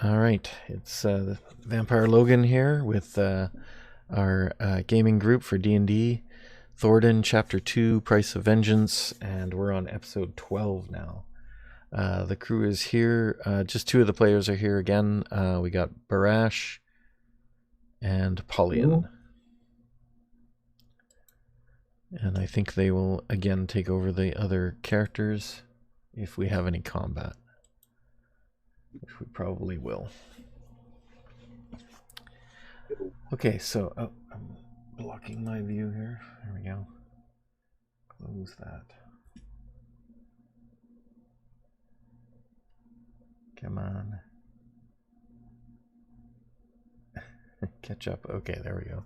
All right, it's Vampire Logan here with our gaming group for D&D, Thoridan Chapter 2, Price of Vengeance, and we're on episode 12 now. The crew is here, just two of the players are here again. We got Barash and Paulian. And I think they will again take over the other characters if we have any combat. Which we probably will. Okay, so I'm blocking my view here. There we go. Close that. Come on. Catch up. Okay, there we go.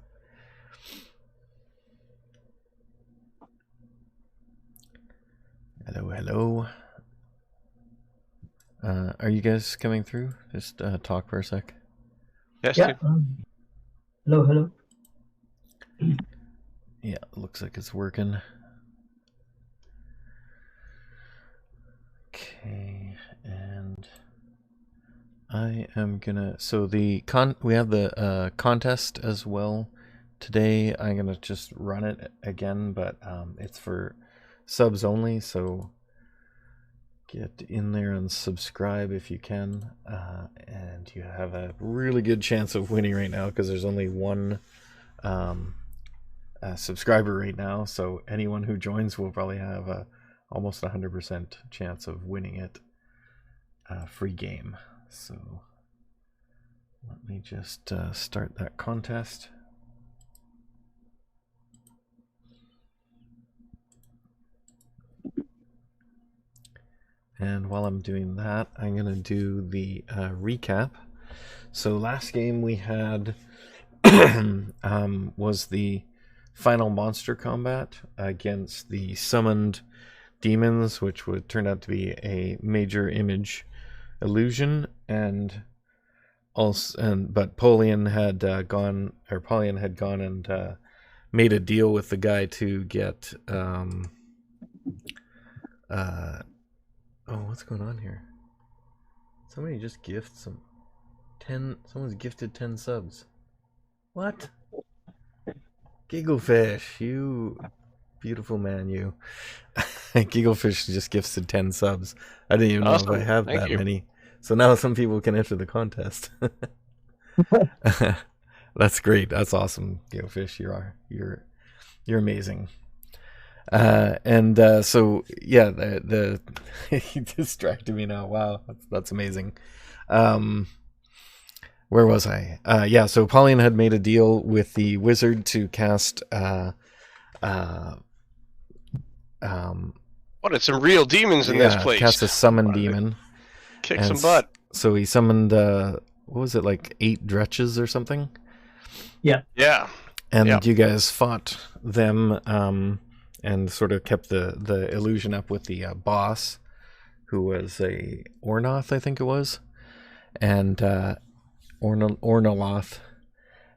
Hello, hello. Are you guys coming through? Just talk for a sec. Yes. Yeah. Hello. Yeah, looks like it's working. Okay, and I am gonna. So we have the contest as well today. I'm gonna just run it again, but it's for subs only. So get in there and subscribe if you can, and you have a really good chance of winning right now because there's only one subscriber right now, so anyone who joins will probably have a almost 100% chance of winning it. Free game. So let me just start that contest. And while I'm doing that, I'm going to do the recap. So last game we had was the final monster combat against the summoned demons, which would turn out to be a major image illusion. But Paulian had gone and made a deal with the guy to get oh, what's going on here? Somebody just gifted someone's gifted 10 subs. What? Gigglefish, you beautiful man, you. Gigglefish just gifted 10 subs. I didn't even know if I have that many. So now some people can enter the contest. That's great. That's awesome, Gigglefish. You're amazing. So yeah, the he distracted me now. Wow, that's amazing. Where was I? Yeah, so Paulian had made a deal with the wizard to cast What? It's some real demons in this place. Cast a summon demon. Kick some butt. So he summoned what was it, like 8 dretches or something? Yeah. And you guys fought them and sort of kept the illusion up with the boss, who was a Ornoth, I think it was, and Ornoloth,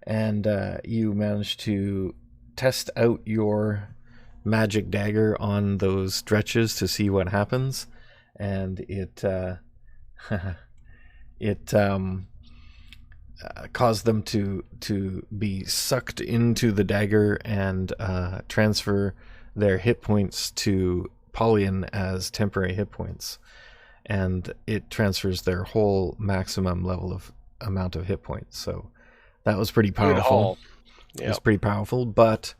and you managed to test out your magic dagger on those dretches to see what happens, and it caused them to be sucked into the dagger and transfer their hit points to Paulian as temporary hit points, and it transfers their whole maximum level of amount of hit points. So that was pretty powerful. Yep. It was pretty powerful, but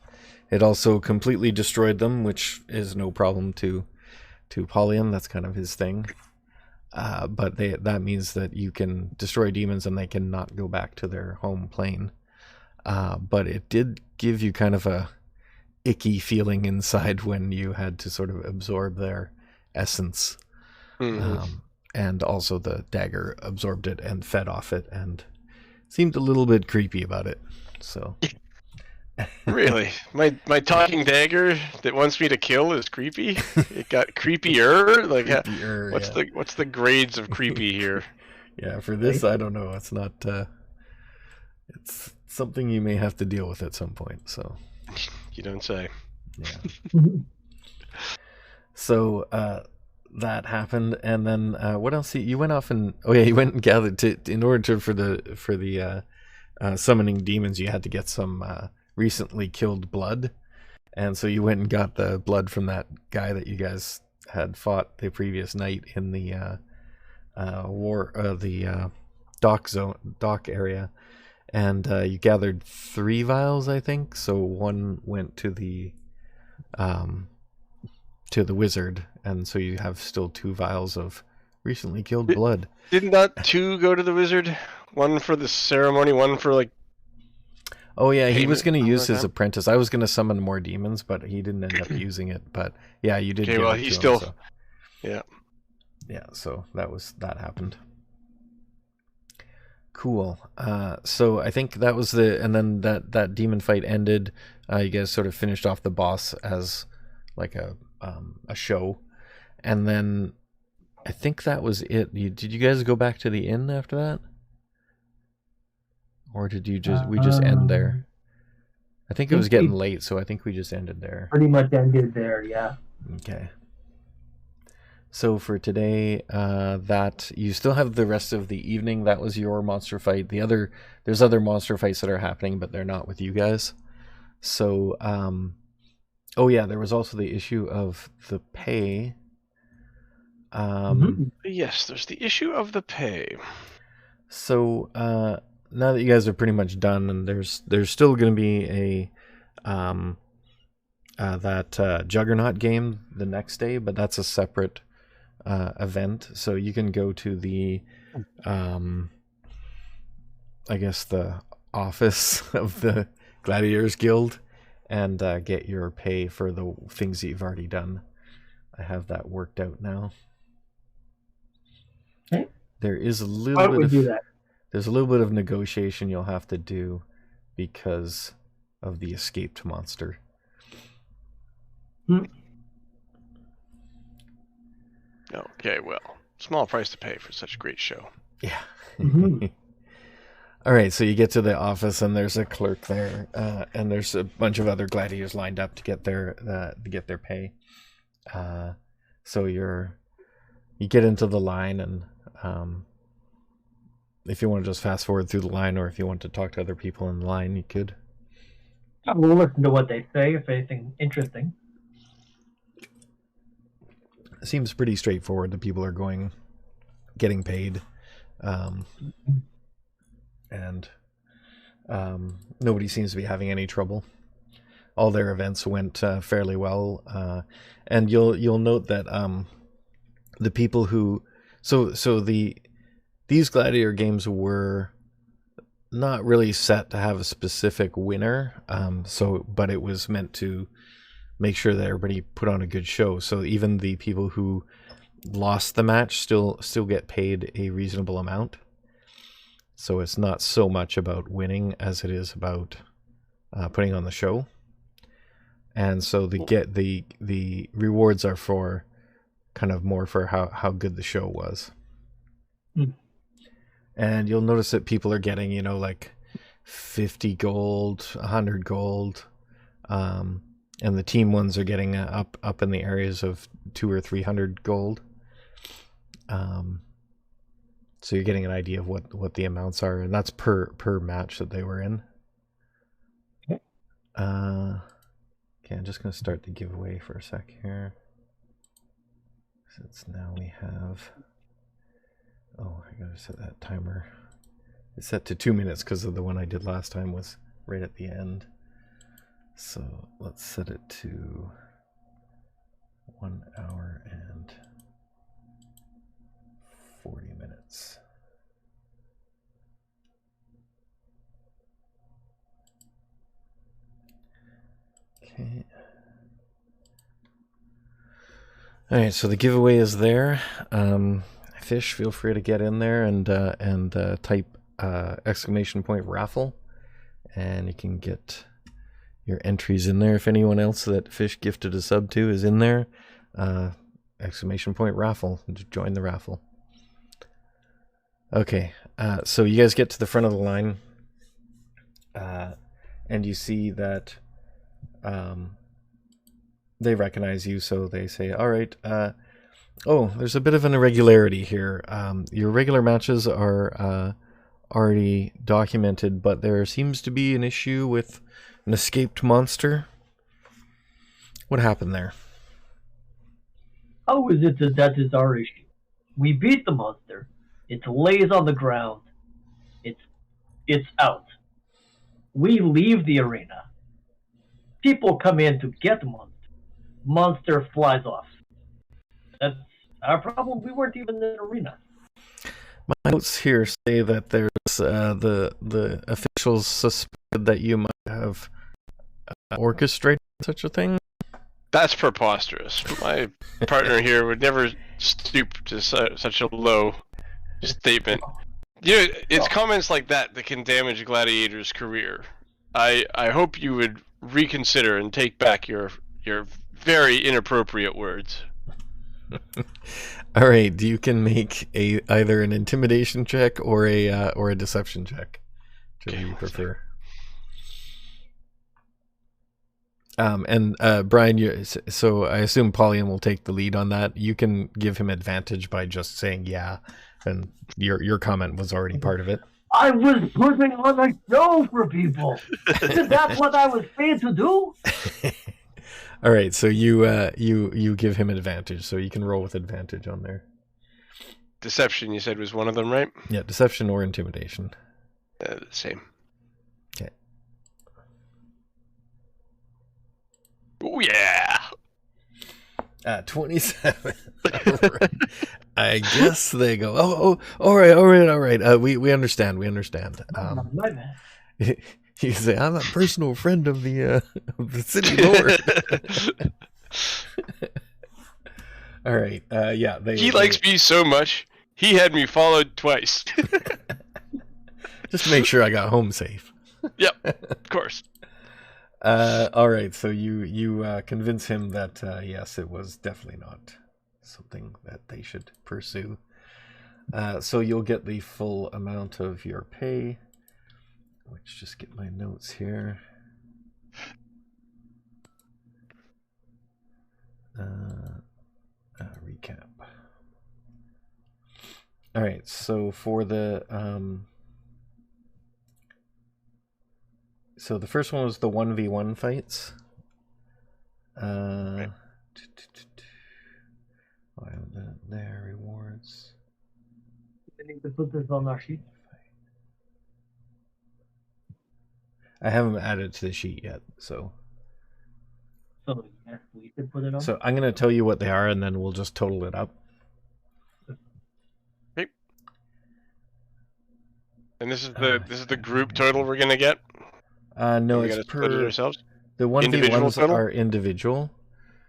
it also completely destroyed them, which is no problem to Paulian. That's kind of his thing. But that means that you can destroy demons and they cannot go back to their home plane. But it did give you kind of a icky feeling inside when you had to sort of absorb their essence. Mm-hmm. And also the dagger absorbed it and fed off it and seemed a little bit creepy about it. So really? My talking dagger that wants me to kill is creepy? It got creepier? Like creepier, what's the grades of creepy here? Yeah, for this I don't know. It's not it's something you may have to deal with at some point, so you don't say. Yeah. So that happened, and then what else? You went off and you went and gathered in order to for the summoning demons. You had to get some recently killed blood, and so you went and got the blood from that guy that you guys had fought the previous night in the dock area, and you gathered 3 vials, I think. So one went to the wizard, and so you have still 2 vials of recently killed blood. Didn't that 2 go to the wizard? One for the ceremony, one for like... Oh yeah, he was going to use his apprentice. I was going to summon more demons, but he didn't end up using it. But yeah, you did. Okay, well, he still... So. Yeah. Yeah, so that happened. Cool. So I think that was and then that demon fight ended. You guys sort of finished off the boss as like a show, and then I think that was it. Did you guys go back to the inn after that, or did we just end there? I think it was getting late, so I think we just ended there. Pretty much ended there, yeah. Okay. So for today, that you still have the rest of the evening. That was your monster fight. There's other monster fights that are happening, but they're not with you guys. So, oh yeah, there was also the issue of the pay. Yes, there's the issue of the pay. So now that you guys are pretty much done, and there's still going to be that Juggernaut game the next day, but that's a separate event. So you can go to the I guess the office of the Gladiators Guild and get your pay for the things that you've already done. I have that worked out now. Okay. There is a little bit of negotiation you'll have to do because of the escaped monster. Okay, well, small price to pay for such a great show. Yeah. All right, so you get to the office, and there's a clerk there, and there's a bunch of other gladiators lined up to get their pay. So you get into the line, and if you want to just fast forward through the line, or if you want to talk to other people in the line, you could. We'll listen to what they say if anything interesting. It seems pretty straightforward. The people are getting paid, and nobody seems to be having any trouble. All their events went fairly well, and you'll note that the people who these gladiator games were not really set to have a specific winner, but it was meant to make sure that everybody put on a good show. So even the people who lost the match still get paid a reasonable amount. So it's not so much about winning as it is about putting on the show. And so the rewards are for kind of more for how good the show was. And you'll notice that people are getting, like 50 gold, 100 gold, and the team ones are getting up in the areas of 200 or 300 gold. So you're getting an idea of what the amounts are, and that's per match that they were in. Okay, I'm just going to start the giveaway for a sec here. Since now we have... Oh, I gotta set that timer. It's set to 2 minutes because of the one I did last time was right at the end. So let's set it to 1 hour and 40 minutes. Okay. All right, so the giveaway is there. Fish, feel free to get in there and type !raffle, and you can get your entries in there. If anyone else that Fish gifted a sub to is in there, !raffle, and join the raffle. Okay, so you guys get to the front of the line, and you see that they recognize you, so they say, all right, Oh, there's a bit of an irregularity here. Your regular matches are already documented, but there seems to be an issue with an escaped monster. What happened there? How is it that is our issue? We beat the monster. It lays on the ground. It's out. We leave the arena. People come in to get the monster. Monster flies off. That's our problem. We weren't even in the arena. My notes here say that there's the officials suspected that you might have orchestrated such a thing. That's preposterous. My partner here would never stoop to such a low statement. You know, it's comments like that can damage Gladiator's career. I hope you would reconsider and take back your very inappropriate words. All right, you can make either an intimidation check or a deception check. Whichever you prefer. Brian, so I assume Pauline will take the lead on that. You can give him advantage by just saying yeah, and your comment was already part of it. I was putting on a show for people. That's what I was paid to do. All right, so you give him advantage, so you can roll with advantage on there. Deception, you said, was one of them, right? Yeah, deception or intimidation. Same. Okay. Oh yeah. 27. Right. I guess they go. Oh, all right. We understand. My bad. You say, I'm a personal friend of the city lord. All right. Yeah. He likes me so much. He had me followed twice. Just to make sure I got home safe. Yep. Of course. All right. So you convince him that yes, it was definitely not something that they should pursue. So you'll get the full amount of your pay. Let's just get my notes here. Recap. All right, so for the so the first one was the 1v1 fights. Right. There rewards. We need to put this on our sheet. I haven't added to the sheet yet, so. So yes, we should put it on. So I'm gonna tell you what they are, and then we'll just total it up. Okay. And this is the group total we're gonna get. No, it's per. Ourselves? The 1v1s are individual.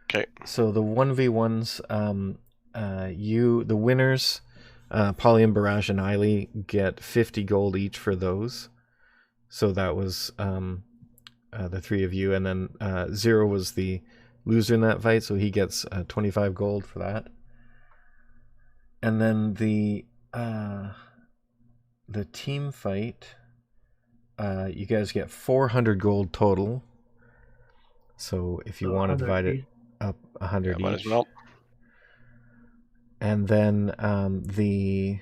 Okay. So the 1v1s, the winners, Polly and Barash and Eiley get 50 gold each for those. So that was the three of you, and then Zero was the loser in that fight, so he gets 25 gold for that. And then the team fight, you guys get 400 gold total. So if you want to divide it up 100 each. As well. And then the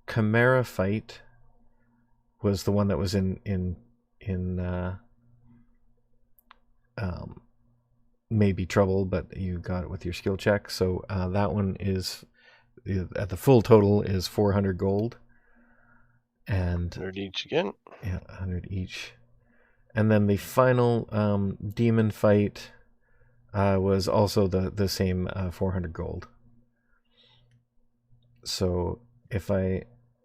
Chimera fight was the one that was in maybe trouble, but you got it with your skill check. So that one is at the full total is 400 gold. And 100 each again. Yeah, 100 each. And then the final demon fight was also the same 400 gold. So if I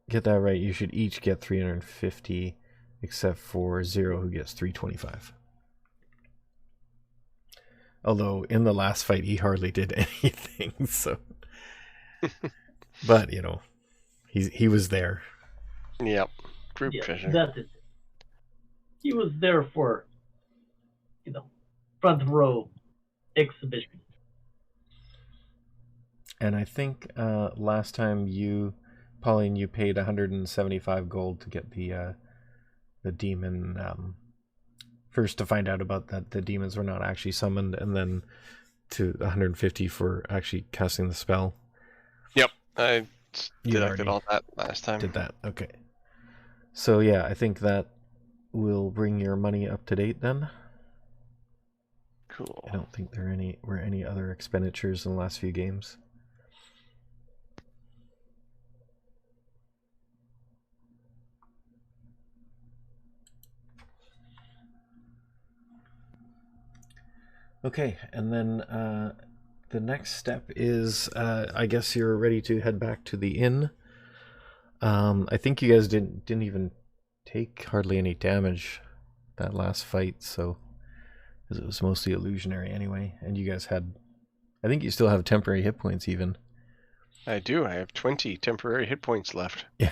get that right, you should each get 350, except for Zero, who gets 325. Although in the last fight he hardly did anything, so. But you know, he was there. Yep, group treasure. That's it. He was there for, front row exhibition. And I think last time Pauline, you paid 175 gold to get the demon. First to find out about that the demons were not actually summoned, and then to 150 for actually casting the spell. Yep, I You deducted already all that last time. did that. Okay. So yeah, I think that will bring your money up to date then. Cool. I don't think there were any other expenditures in the last few games. Okay, and then the next step is, I guess you're ready to head back to the inn. I think you guys didn't even take hardly any damage that last fight, so because it was mostly illusionary anyway, and you guys had, I think you still have temporary hit points even. I do. I have 20 temporary hit points left. Yeah,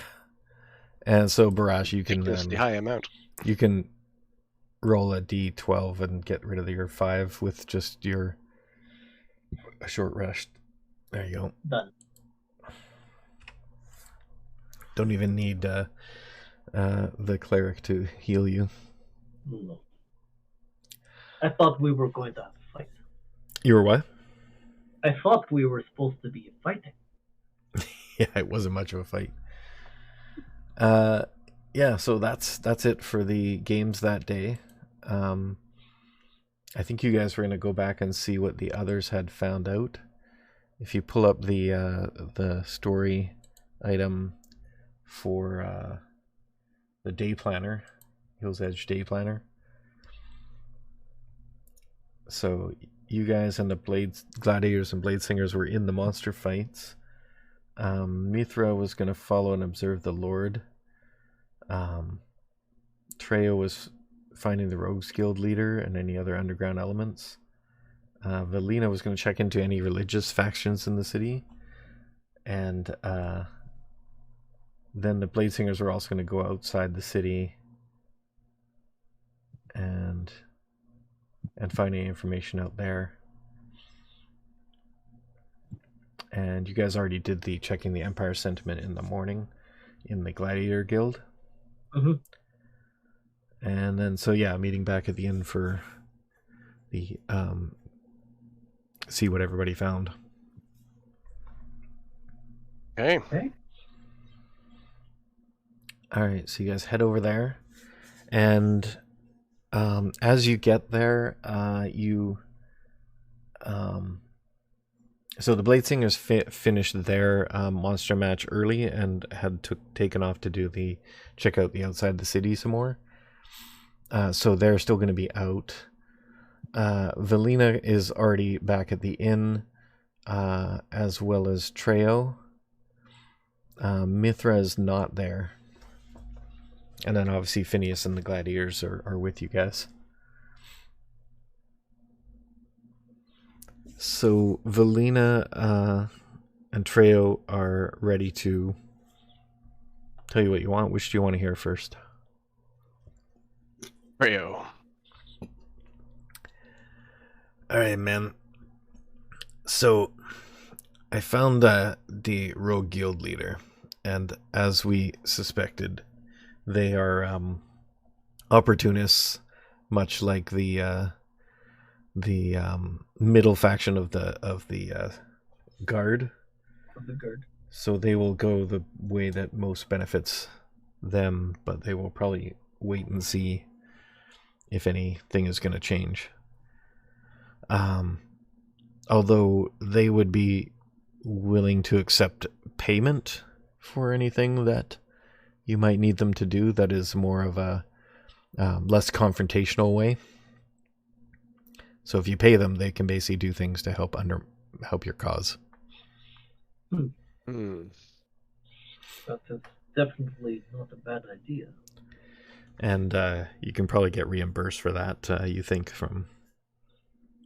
and so Barash, you can Ridiculously high amount. You can roll a D12 and get rid of your 5 with just a short rest. There you go. Done. Don't even need the cleric to heal you. No. I thought we were going to have a fight. You were what? I thought we were supposed to be fighting. Yeah, it wasn't much of a fight. Yeah, so that's it for the games that day. I think you guys were going to go back and see what the others had found out. If you pull up the story item for the day planner, Hill's Edge day planner. So you guys and the gladiators and blade singers were in the monster fights. Mithra was going to follow and observe the Lord. Treyo was finding the Rogues Guild leader and any other underground elements. Velina was going to check into any religious factions in the city. And then the blade singers were also going to go outside the city and find any information out there. And you guys already did the checking the Empire sentiment in the morning in the Gladiator Guild. Mm-hmm. And then, so yeah, meeting back at the inn for the, see what everybody found. Okay. Alright, so you guys head over there. And as you get there, so the Blade Singers finished their monster match early and had taken off to check out the outside the city some more. So they're still going to be out. Velina is already back at the inn, as well as Treyo. Mithra is not there. And then obviously Phineas and the Gladiators are with you guys. So Velina and Treyo are ready to tell you what you want. Which do you want to hear first? Treyo. Alright, man. So I found the Rogue Guild leader, and as we suspected, they are opportunists, much like the middle faction of the guard. Of the guard. So they will go the way that most benefits them, but they will probably wait and see if anything is going to change. Although they would be willing to accept payment for anything that you might need them to do that is more of a less confrontational way. So if you pay them, they can basically do things to help your cause. That's definitely not a bad idea. And you can probably get reimbursed for that, you think, from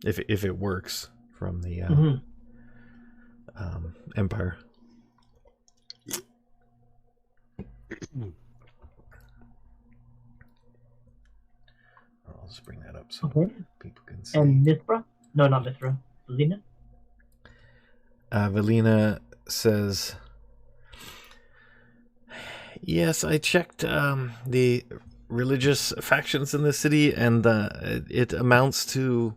if it works from the Empire. I'll just bring that up so people can see. And Mithra? No, not Mithra. Velina? Velina says, yes, I checked the religious factions in the city, and it amounts to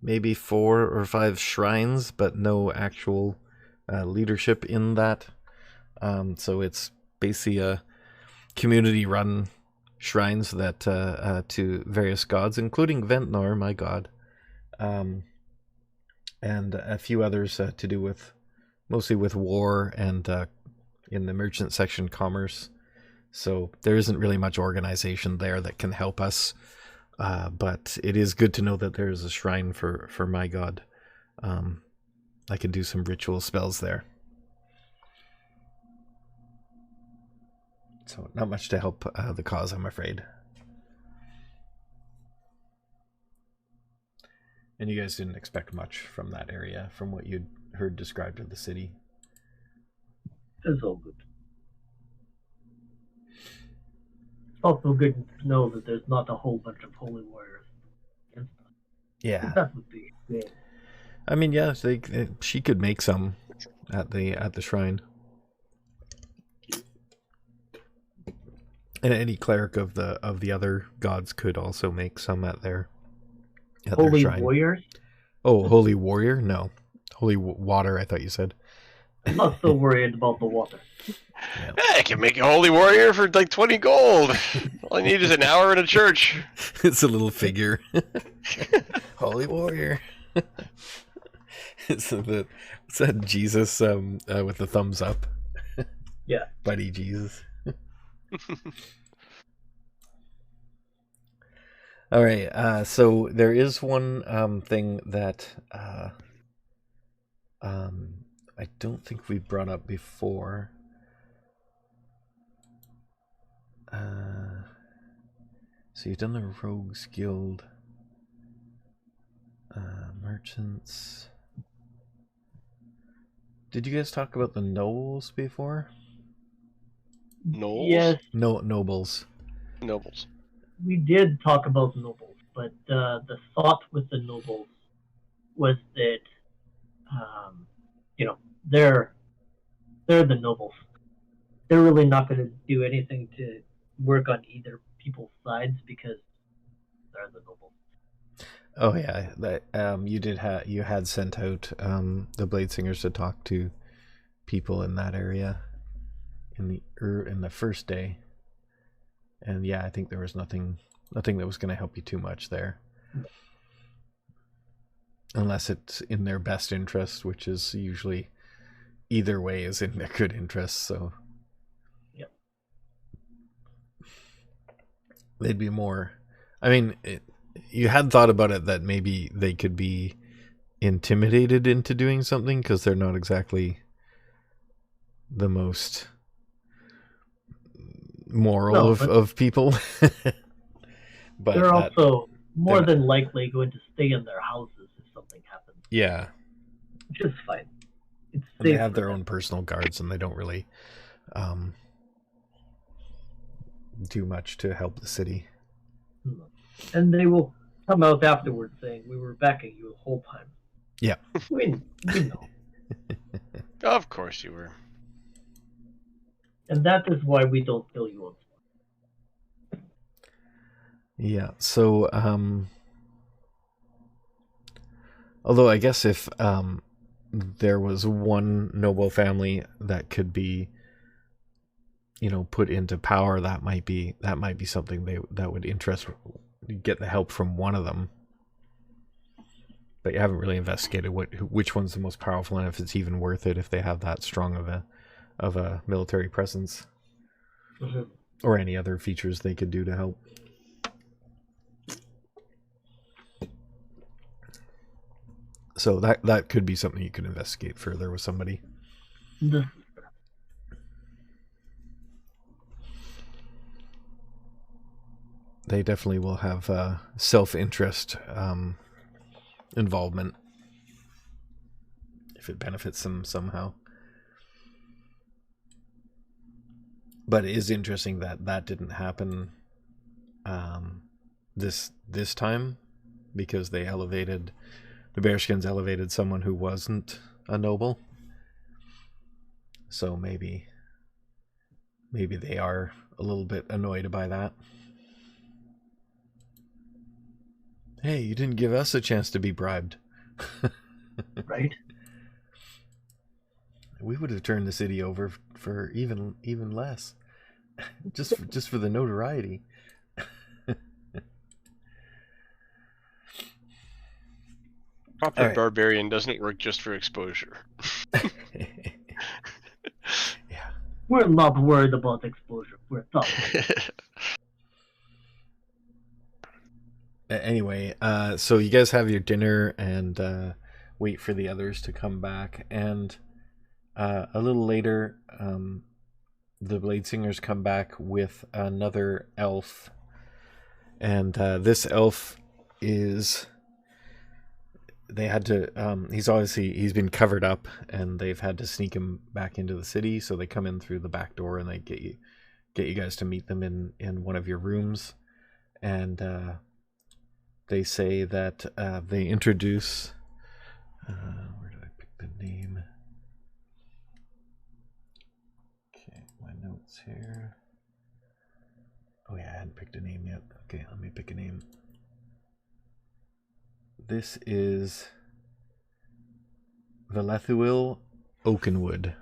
maybe 4 or 5 shrines, but no actual leadership in that. So it's basically a community-run shrines that to various gods, including Ventnor, my god, and a few others to do with mostly with war and in the merchant section commerce. So there isn't really much organization there that can help us, but it is good to know that there is a shrine for my god. I can do some ritual spells there. So not much to help the cause, I'm afraid. And you guys didn't expect much from that area, from what you'd heard described of the city. It's all good. Also good to know that there's not a whole bunch of holy warriors against us. Yeah. That would be good. I mean, yeah, she could make some at the shrine. And any cleric of the other gods could also make some at their Holy shrine. warriors? Oh, holy warrior? No. Holy water, I thought you said. I'm not so worried about the water. Yeah, I can make a holy warrior for like 20 gold. All I need is an hour in a church. It's a little figure. Holy warrior. It's that Jesus with the thumbs up. Yeah. Buddy Jesus. All right. So there is one thing that I don't think we brought up before. So you've done the Rogues Guild, merchants. Did you guys talk about the nobles before? Nobles? Yes, No, nobles. Nobles. we did talk about nobles, but the thought with the nobles was that, they're the nobles. They're really not going to do anything to work on either people's sides because they're the nobles. Oh yeah, that you had sent out the Blade Singers to talk to people in that area in the first day, and yeah, I think there was nothing that was going to help you too much there, unless it's in their best interest, which is usually either way is in their good interest. So Yep. They'd be more. I mean, you had thought about it that maybe they could be intimidated into doing something because they're not exactly the most moral of people. But they're also more than likely going to stay in their houses if something happens. Yeah. Which is fine. It's And they have their own personal guards and they don't really do much to help the city. And they will come out afterwards saying, we were backing you the whole time. Yeah. We know. Of course you were. And that is why we don't kill you on spot. Yeah, so although I guess if there was one noble family that could be put into power, that might be something that would get the help from one of them. But you haven't really investigated which one's the most powerful and if it's even worth it if they have that strong of a military presence. Mm-hmm. Or any other features they could do to help. So that could be something you could investigate further with somebody. The They definitely will have self-interest involvement if it benefits them somehow. But it is interesting that didn't happen this time, because the Bearskins elevated someone who wasn't a noble. So maybe they are a little bit annoyed by that. Hey, you didn't give us a chance to be bribed. Right? We would have turned the city over for even less, just for the notoriety. Proper right. barbarian doesn't work just for exposure. Yeah. We're not worried about exposure. We're thoughtful. Anyway, so you guys have your dinner and wait for the others to come back, and a little later, the Blade Singers come back with another elf, and this elf is. They had to. He's been covered up, and they've had to sneak him back into the city. So they come in through the back door, and they get you guys to meet them in one of your rooms, and they say that they introduce. Where did I pick the name? Okay, my notes here. Oh yeah, I hadn't picked a name yet. Okay, let me pick a name. This is Velethuil Oakenwood,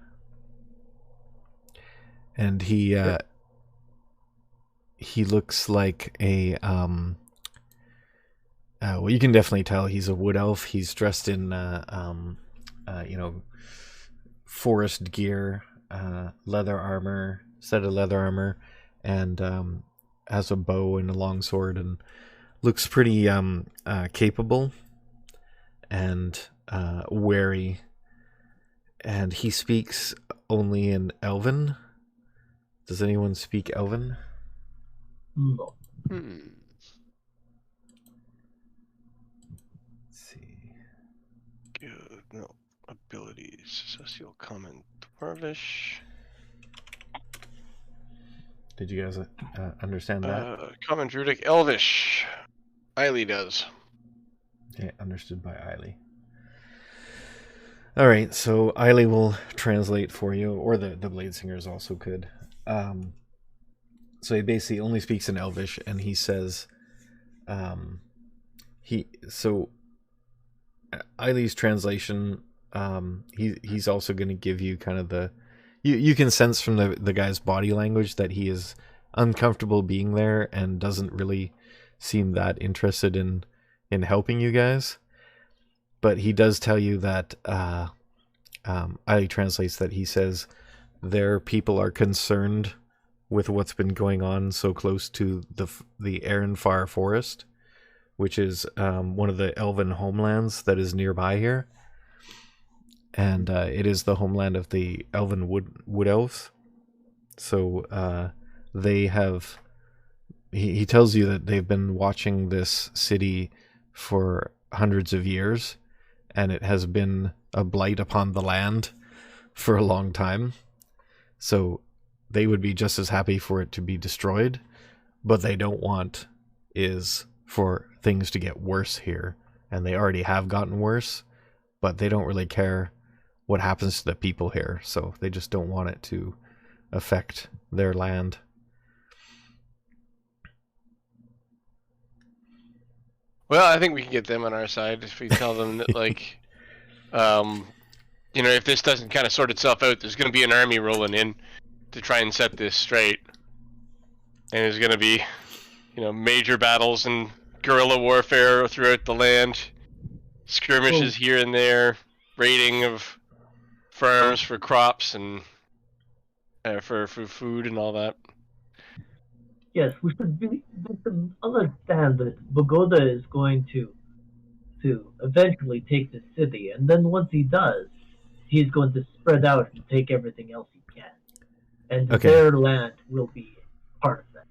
and he looks like a well, you can definitely tell he's a wood elf. He's dressed in forest gear, leather armor, set of leather armor, and has a bow and a long sword, and looks pretty capable and wary. And he speaks only in Elven. Does anyone speak Elven? No. Let's see. Good. No. Abilities. Social common Dwarvish. Did you guys understand that? Common Druidic Elvish. Eiley does. Okay, understood by Eiley. All right, so Eiley will translate for you, or the Blade Singers also could. So he basically only speaks in Elvish, and he says, Eiley's translation, he's also going to give you kind of the, you can sense from the guy's body language that he is uncomfortable being there and doesn't really seem that interested in helping you guys. But he does tell you that Eiley translates that he says their people are concerned with what's been going on so close to the Erenfar forest, which is one of the elven homelands that is nearby here. And it is the homeland of the elven wood elves. So they have... He tells you that they've been watching this city for hundreds of years, and it has been a blight upon the land for a long time. So they would be just as happy for it to be destroyed, but they don't want is for things to get worse here. And they already have gotten worse, but they don't really care what happens to the people here. So they just don't want it to affect their land. Well, I think we can get them on our side if we tell them that, like, if this doesn't kind of sort itself out, there's going to be an army rolling in to try and set this straight. And there's going to be, major battles and guerrilla warfare throughout the land, skirmishes here and there, raiding of farms for crops and for food and all that. Yes, we should understand that Bogoda is going to eventually take the city, and then once he does, he's going to spread out and take everything else he can, and their land will be part of that.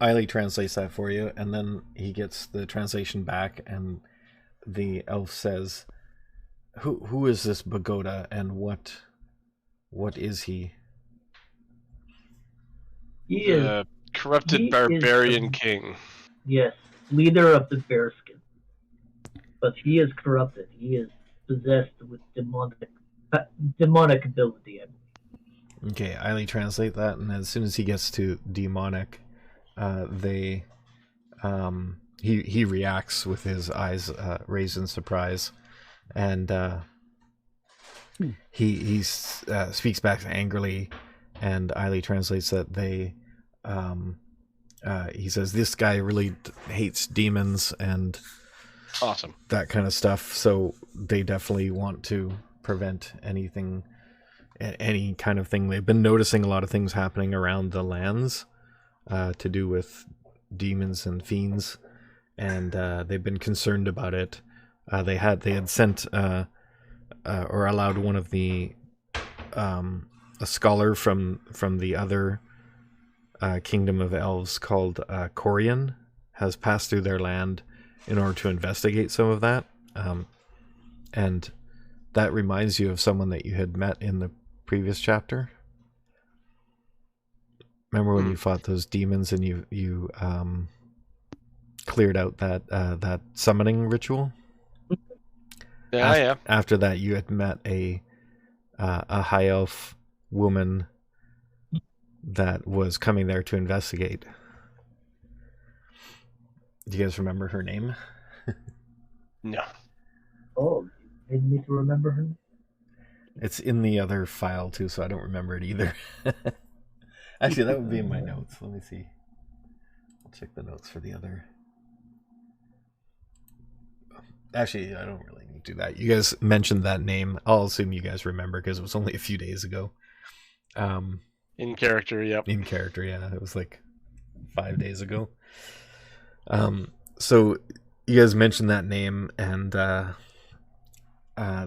Eiley translates that for you, and then he gets the translation back, and the elf says, "Who is this Bogoda, and what is he?" He is a corrupted barbarian king. Yes, leader of the Bearskin. But he is corrupted. He is possessed with demonic ability. Okay, Eiley translate that, and as soon as he gets to demonic, they he reacts with his eyes raised in surprise, and he speaks back angrily, and Eiley translates that they. He says this guy really hates demons and Awesome. that kind of stuff, so they definitely want to prevent anything, any kind of thing. They've been noticing a lot of things happening around the lands to do with demons and fiends, and they've been concerned about it. They had sent or allowed one of the a scholar from the other kingdom of elves called Corian has passed through their land in order to investigate some of that, and that reminds you of someone that you had met in the previous chapter. Remember when you fought those demons and you cleared out that summoning ritual? Yeah. After that, you had met a high elf woman that was coming there to investigate. Do you guys remember her name? No. Oh, you made me to remember her. It's in the other file too, so I don't remember it either. Actually, that would be in my notes. Let me see. I'll check the notes for the other. Actually, I don't really need to do that. You guys mentioned that name. I'll assume you guys remember because it was only a few days ago. In character, yep. In character, yeah. It was like 5 days ago. So you guys mentioned that name, and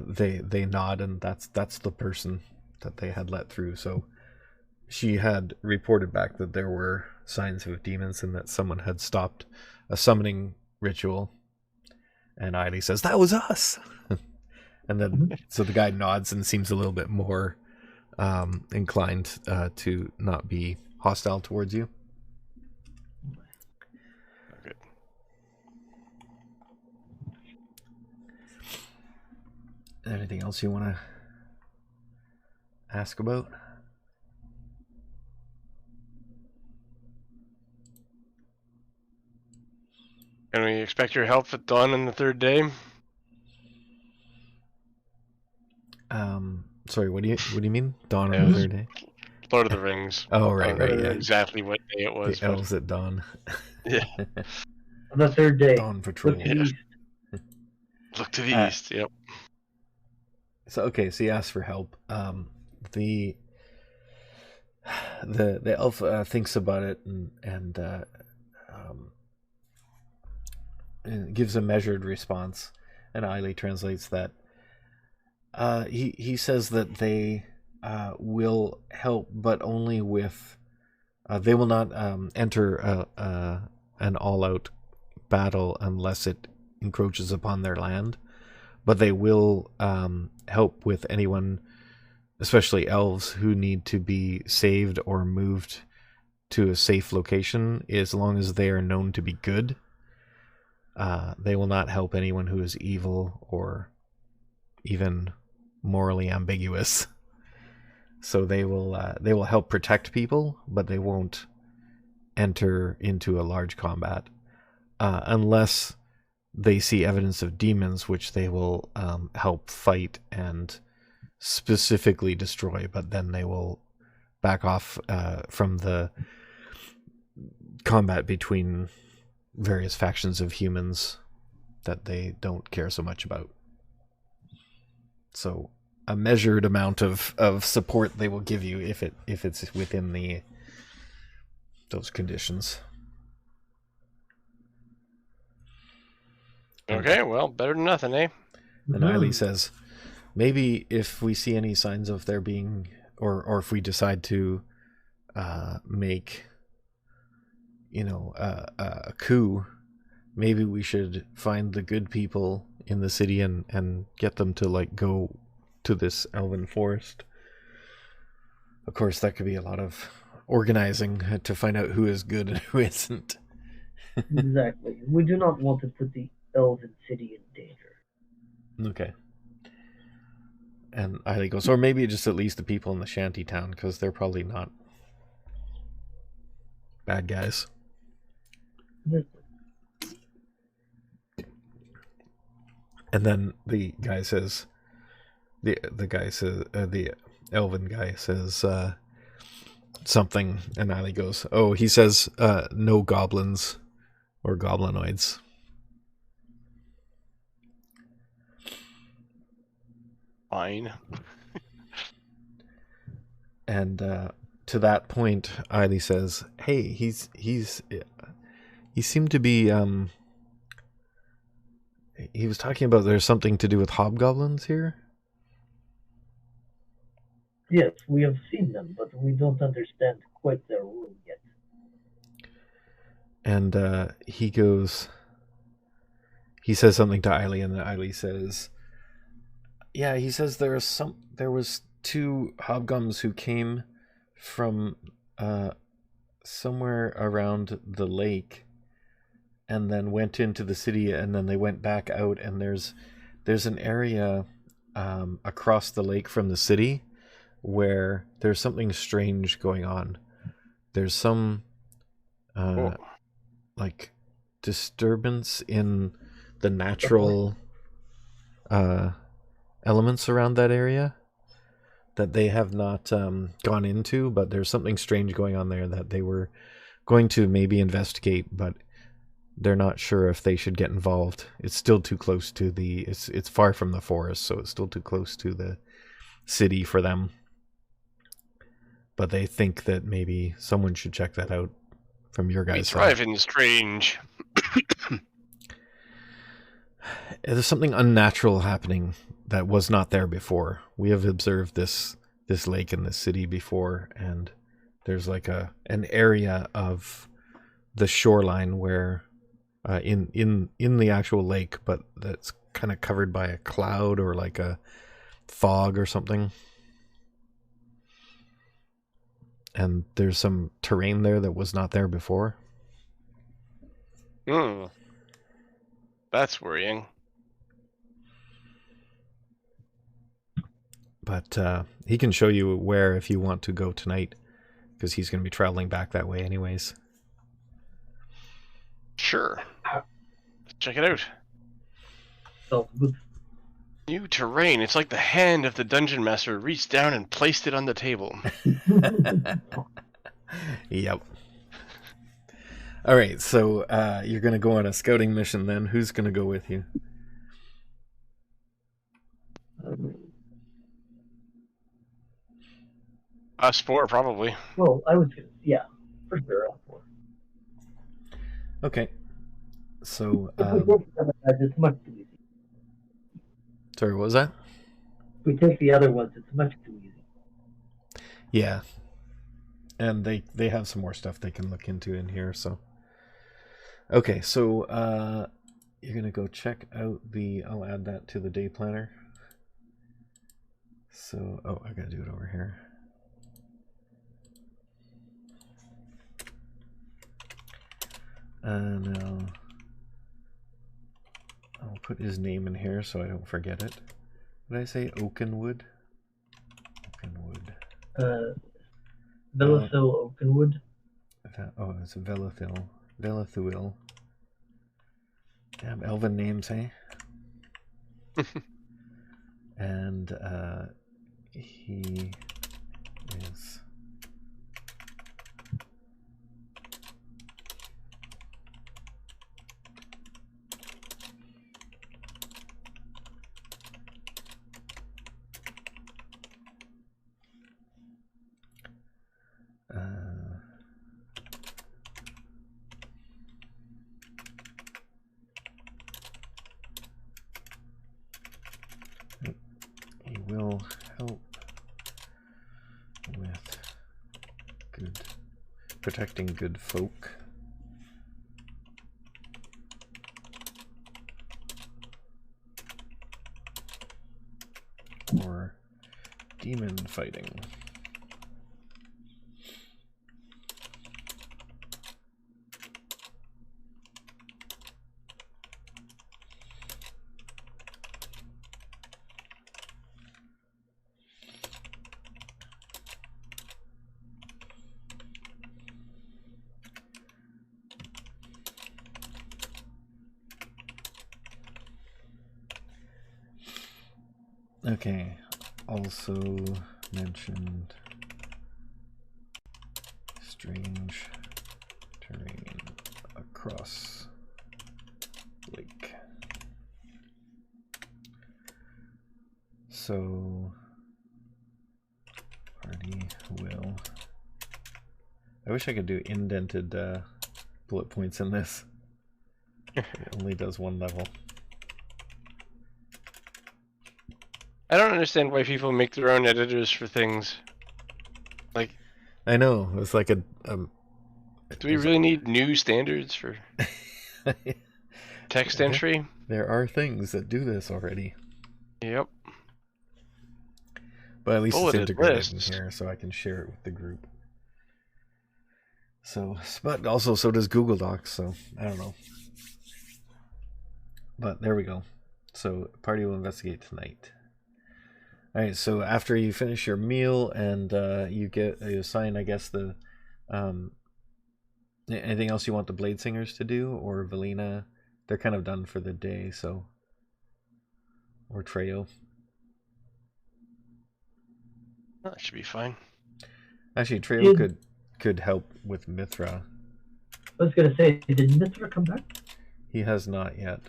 they nod, and that's the person that they had let through. So she had reported back that there were signs of demons and that someone had stopped a summoning ritual. And Eiley says, "That was us." And then so the guy nods and seems a little bit more inclined to not be hostile towards you. Okay. Anything else you want to ask about? Can we expect your help at dawn on the third day? Sorry, what do you mean? Dawn on the third day? Lord of the Rings. Oh, right, I don't know yeah. exactly what day it was. The elves at dawn. Yeah. On the third day. Dawn patrol. Look to the east. Look to the east. Yep. So okay, so he asks for help. The elf thinks about it and gives a measured response, and Eiley translates that. He says that they will help, but only with they will not enter an all-out battle unless it encroaches upon their land, but they will help with anyone, especially elves, who need to be saved or moved to a safe location, as long as they are known to be good. They will not help anyone who is evil or even morally ambiguous. So they will help protect people, but they won't enter into a large combat unless they see evidence of demons, which they will help fight and specifically destroy, but then they will back off from the combat between various factions of humans that they don't care so much about. So a measured amount of support they will give you if it's within those conditions. Okay, well, better than nothing, eh? And Eiley says, maybe if we see any signs of there being, or if we decide to make, a coup, maybe we should find the good people in the city and get them to go to this elven forest. Of course, that could be a lot of organizing to find out who is good and who isn't. Exactly. We do not want to put the elven city in danger. Okay. And Eiley goes, or maybe just at least the people in the shanty town, because they're probably not bad guys. And then the guy says, the elven guy says something, and Eiley goes, "Oh, he says no goblins or goblinoids." Fine. And to that point, Eiley says, "Hey, he seemed to be he was talking about there's something to do with hobgoblins here." Yes, we have seen them, but we don't understand quite their rule yet. And he says something to Eiley, and Eiley says, "Yeah, he says there was two hobgoblins who came from somewhere around the lake, and then went into the city, and then they went back out, and there's an area across the lake from the city where there's something strange going on. There's some like disturbance in the natural elements around that area that they have not gone into, but there's something strange going on there that they were going to maybe investigate, but they're not sure if they should get involved. It's still too close to it's far from the forest, so it's still too close to the city for them. But they think that maybe someone should check that out from your guys' side. Driving strange. There's something unnatural happening that was not there before. We have observed this lake in this city before, and there's like an area of the shoreline where in the actual lake, but that's kind of covered by a cloud or like a fog or something. And there's some terrain there that was not there before. That's worrying. But he can show you where if you want to go tonight, because he's going to be traveling back that way anyways. Sure. Check it out. So good. New terrain. It's like the hand of the dungeon master reached down and placed it on the table. Yep. All right, so you're going to go on a scouting mission then. Who's going to go with you? Us four, probably. Well, I was gonna, yeah, for sure. Us four. Okay. So, If we take the other guys, it's much too easy. sorry, what was that? If we take the other ones, it's much too easy. Yeah. And they have some more stuff they can look into in here, so. Okay, so you're going to go check out I'll add that to the day planner. So, I got to do it over here. Now I'll put his name in here so I don't forget it. Did I say Oakenwood? Oakenwood. Velithil Oakenwood. It's Velithil. Damn elven names, hey? And he is he will help with protecting good folk. Or demon fighting. Okay. Also mentioned strange terrain across lake. So party will. I wish I could do indented bullet points in this. It only does one level. I don't understand why people make their own editors for things. Like, I know, it's like a do we really need new standards for text entry? There are things that do this already. Yep. But at least Bulleted it's integrated lists. in here, so I can share it with the group. So, but also so does Google Docs, so I don't know. But there we go. So, party will investigate tonight. Alright, so after you finish your meal and you assign, I guess, the anything else you want the Blade Singers to do, or Valina, they're kind of done for the day, so, or Treo. That should be fine. Actually, Treo could help with Mithra. I was gonna say, did Mithra come back? He has not yet.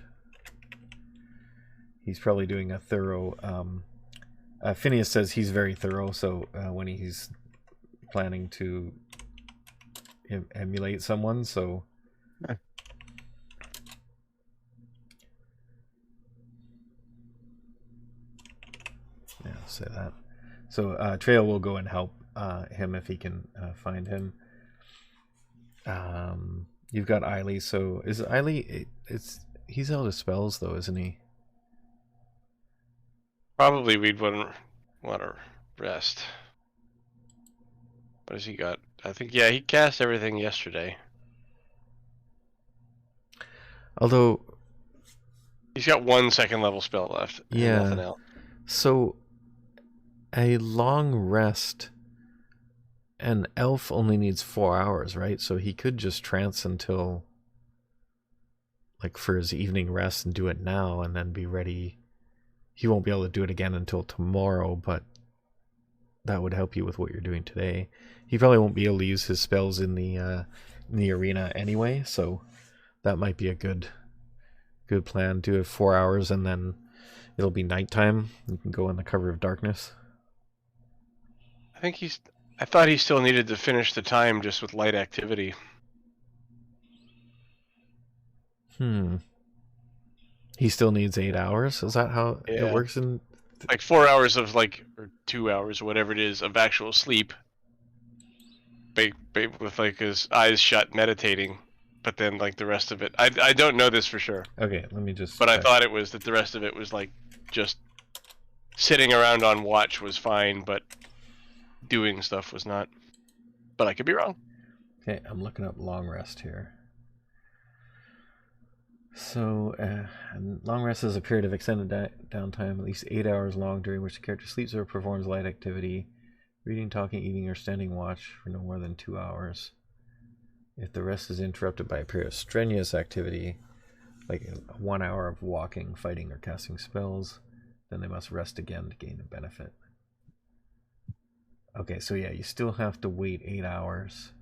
He's probably doing a thorough. Phineas says he's very thorough, so when he's planning to emulate someone, so. Yeah, I'll say that. So Trail will go and help him if he can find him. You've got Eiley, so is Eiley? He's out of spells though, isn't he? Probably we'd want to rest. What has he got? I think, yeah, he cast everything yesterday. Although he's got 1 second level spell left. Yeah. And nothing else. So a long rest. An elf only needs 4 hours, right? So he could just trance until, like, for his evening rest and do it now and then be ready. He won't be able to do it again until tomorrow, but that would help you with what you're doing today. He probably won't be able to use his spells in the arena anyway, so that might be a good plan. Do it 4 hours and then it'll be nighttime. You can go in the cover of darkness. I thought he still needed to finish the time just with light activity. He still needs 8 hours? Is that how it works in... Like 4 hours of, like, or 2 hours or whatever it is of actual sleep. With, like, his eyes shut meditating. But then, like, the rest of it... I don't know this for sure. Okay, let me just... But I thought it was that the rest of it was, like, just sitting around on watch was fine, but doing stuff was not. But I could be wrong. Okay, I'm looking up long rest here. So, long rest is a period of extended downtime, at least 8 hours long, during which the character sleeps or performs light activity, reading, talking, eating, or standing watch for no more than 2 hours. If the rest is interrupted by a period of strenuous activity, like 1 hour of walking, fighting, or casting spells, then they must rest again to gain a benefit. Okay, so yeah, you still have to wait 8 hours.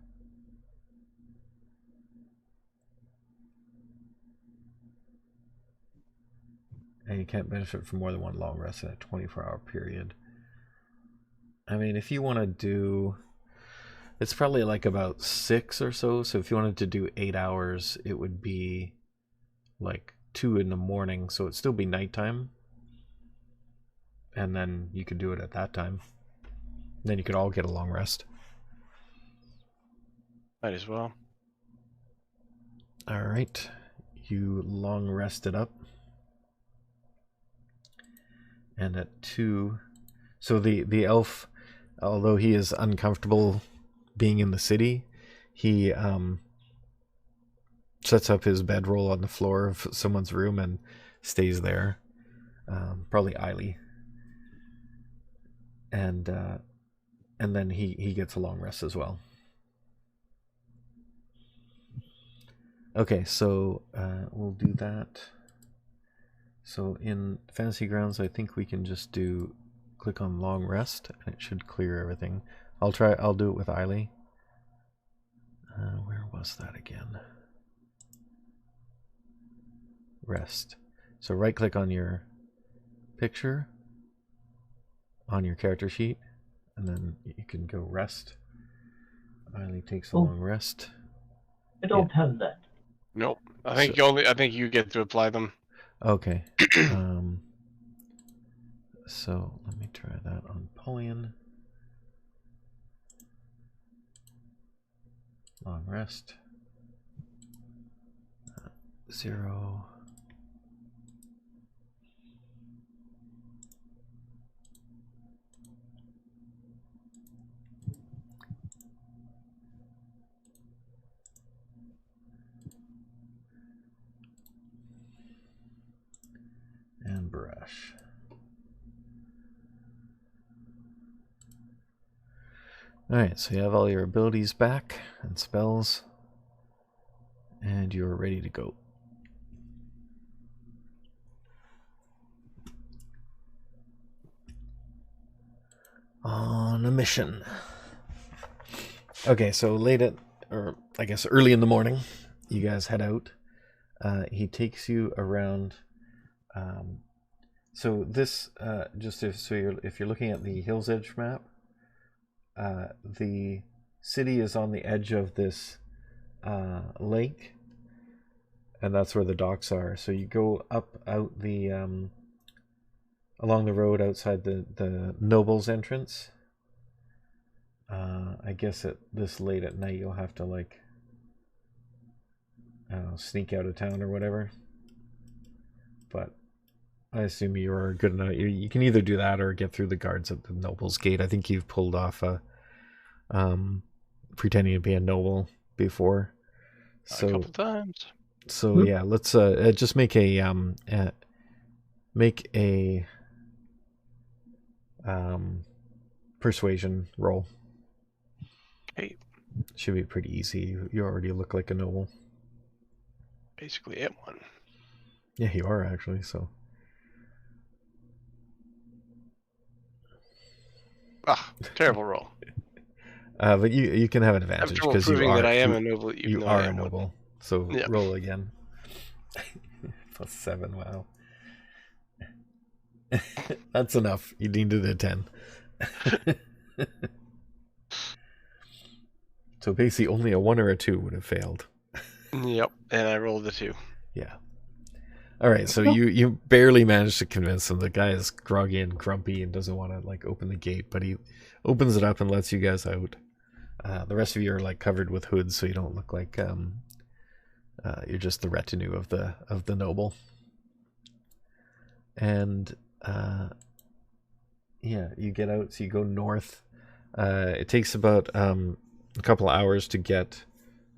And you can't benefit from more than one long rest in a 24-hour period. I mean, if you want to do... It's probably like about 6 or so. So if you wanted to do 8 hours, it would be like 2 in the morning. So it'd still be nighttime. And then you could do it at that time. Then you could all get a long rest. Might as well. All right. You long rested up. And at 2... So the elf, although he is uncomfortable being in the city, he sets up his bedroll on the floor of someone's room and stays there. Probably Eiley. And then he gets a long rest as well. Okay, so we'll do that. So in Fantasy Grounds, I think we can just click on long rest, and it should clear everything. I'll do it with Eiley. Where was that again? Rest. So right click on your picture on your character sheet, and then you can go rest. Eiley takes a long rest. I don't have that. Nope. I think you get to apply them. Okay. So let me try that on Polian. Long rest. 0. And Barash. Alright, so you have all your abilities back and spells, and you're ready to go. On a mission. Okay, so early in the morning, you guys head out. He takes you around. So this, if you're looking at the Hills Edge map, the city is on the edge of this lake, and that's where the docks are. So you go out the along the road outside the Noble's entrance. I guess at this late at night you'll have to sneak out of town or whatever. But I assume you are good enough. You can either do that or get through the guards at the Noble's gate. I think you've pulled off pretending to be a noble before. So, a couple times. So yeah, let's just make a persuasion roll. Okay. Should be pretty easy. You already look like a noble. Basically at one. Yeah, you are actually. So. Terrible roll. But you can have an advantage because you are that I am a noble. You are a noble. One. So yeah. Roll again. +7. Wow. That's enough. You needed a 10. So basically, only a 1 or a 2 would have failed. Yep, and I rolled a 2. Yeah. All right, so you barely managed to convince him. The guy is groggy and grumpy and doesn't want to open the gate, but he opens it up and lets you guys out. The rest of you are covered with hoods, so you don't look like you're just the retinue of the noble. And you get out. So you go north. It takes about a couple hours to get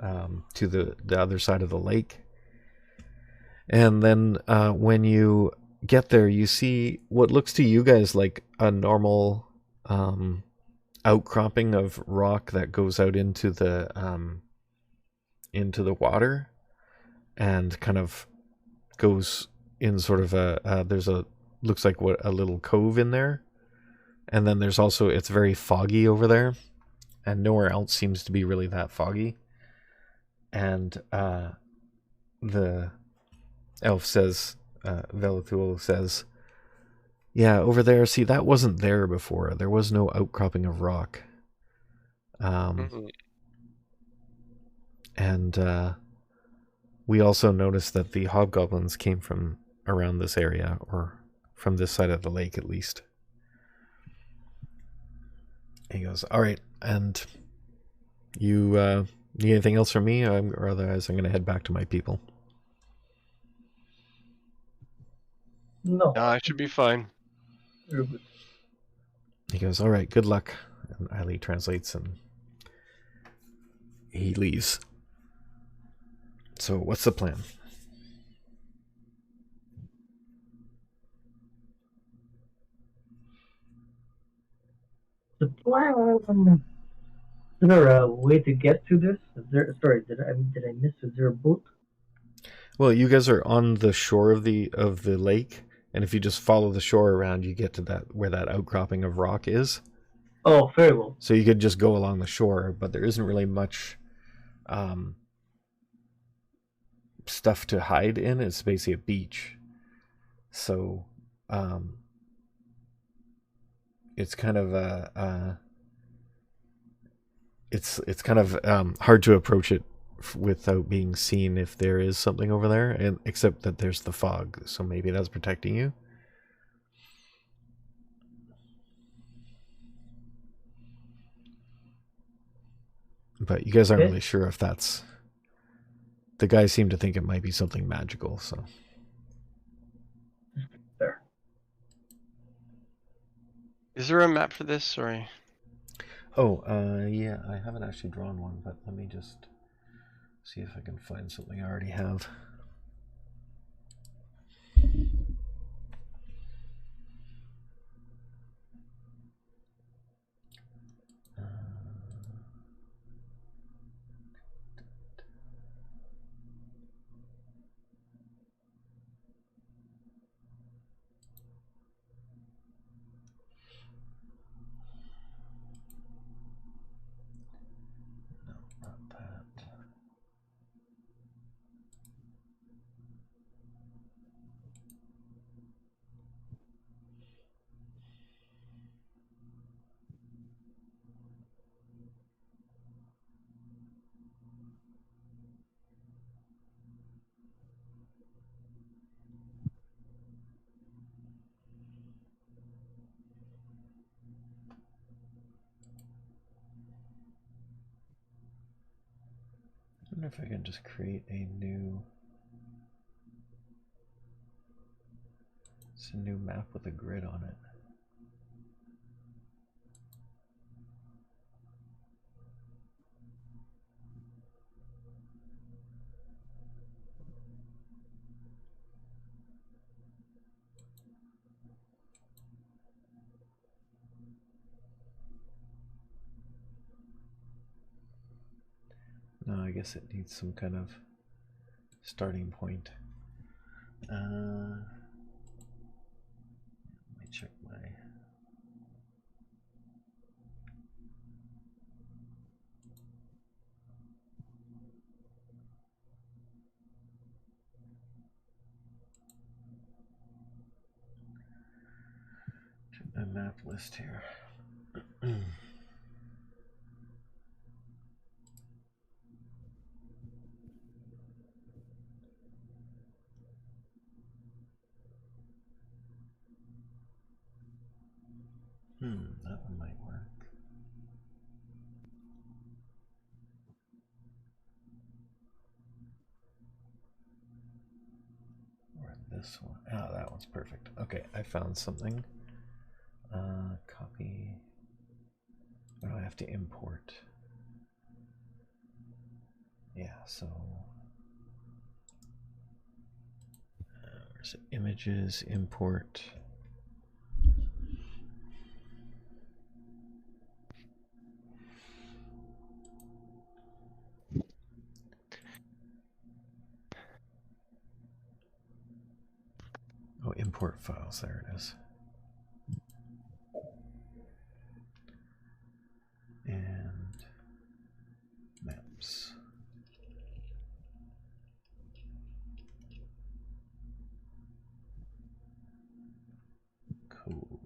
to the other side of the lake. And then when you get there, you see what looks to you guys like a normal outcropping of rock that goes out into the water, and kind of goes in sort of looks like a little cove in there. And then there's also, it's very foggy over there, and nowhere else seems to be really that foggy. And the elf says, Velithul says, yeah, over there, see, that wasn't there before. There was no outcropping of rock. And we also noticed that the hobgoblins came from around this area, or from this side of the lake at least. He goes, all right, and you need anything else from me? Or otherwise I'm going to head back to my people. No. I should be fine. You're good. He goes, all right, good luck. And Eiley translates and he leaves. So what's the plan? The plan. Is there a way to get to this? Did I miss? Is there a boat? Well, you guys are on the shore of the lake, and if you just follow the shore around, you get to that where that outcropping of rock is. Oh, very well. So you could just go along the shore, but there isn't really much stuff to hide in. It's basically a beach. So it's kind of it's kind of hard to approach it without being seen if there is something over there, and except that there's the fog, so maybe that's protecting you. But you guys aren't really sure if that's... The guys seem to think it might be something magical, so... There. Is there a map for this? Sorry. Oh, yeah, I haven't actually drawn one, but let me just see if I can find something I already have. No, not that. I wonder if I can just create a new... It's a new map with a grid on it. No, I guess it needs some kind of starting point. Let me check my... Check my map list here. That one might work. Or this one. Oh, that one's perfect. Okay, I found something. Copy. What do I have to import? Yeah, so... where's it? Images, import... Oh, import files, there it is. And maps. Cove.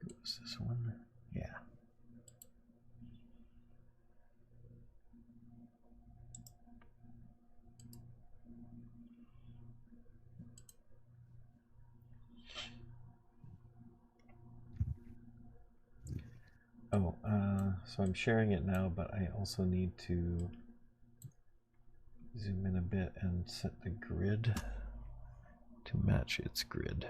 What's this one? Yeah. Oh, so I'm sharing it now, but I also need to zoom in a bit and set the grid to match its grid.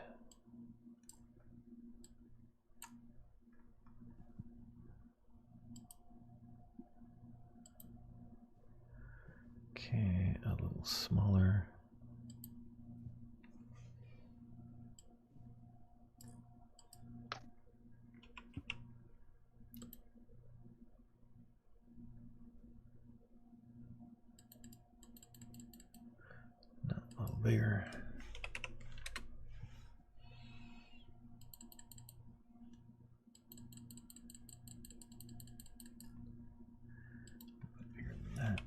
Okay, a little smaller. bigger. Bigger than that.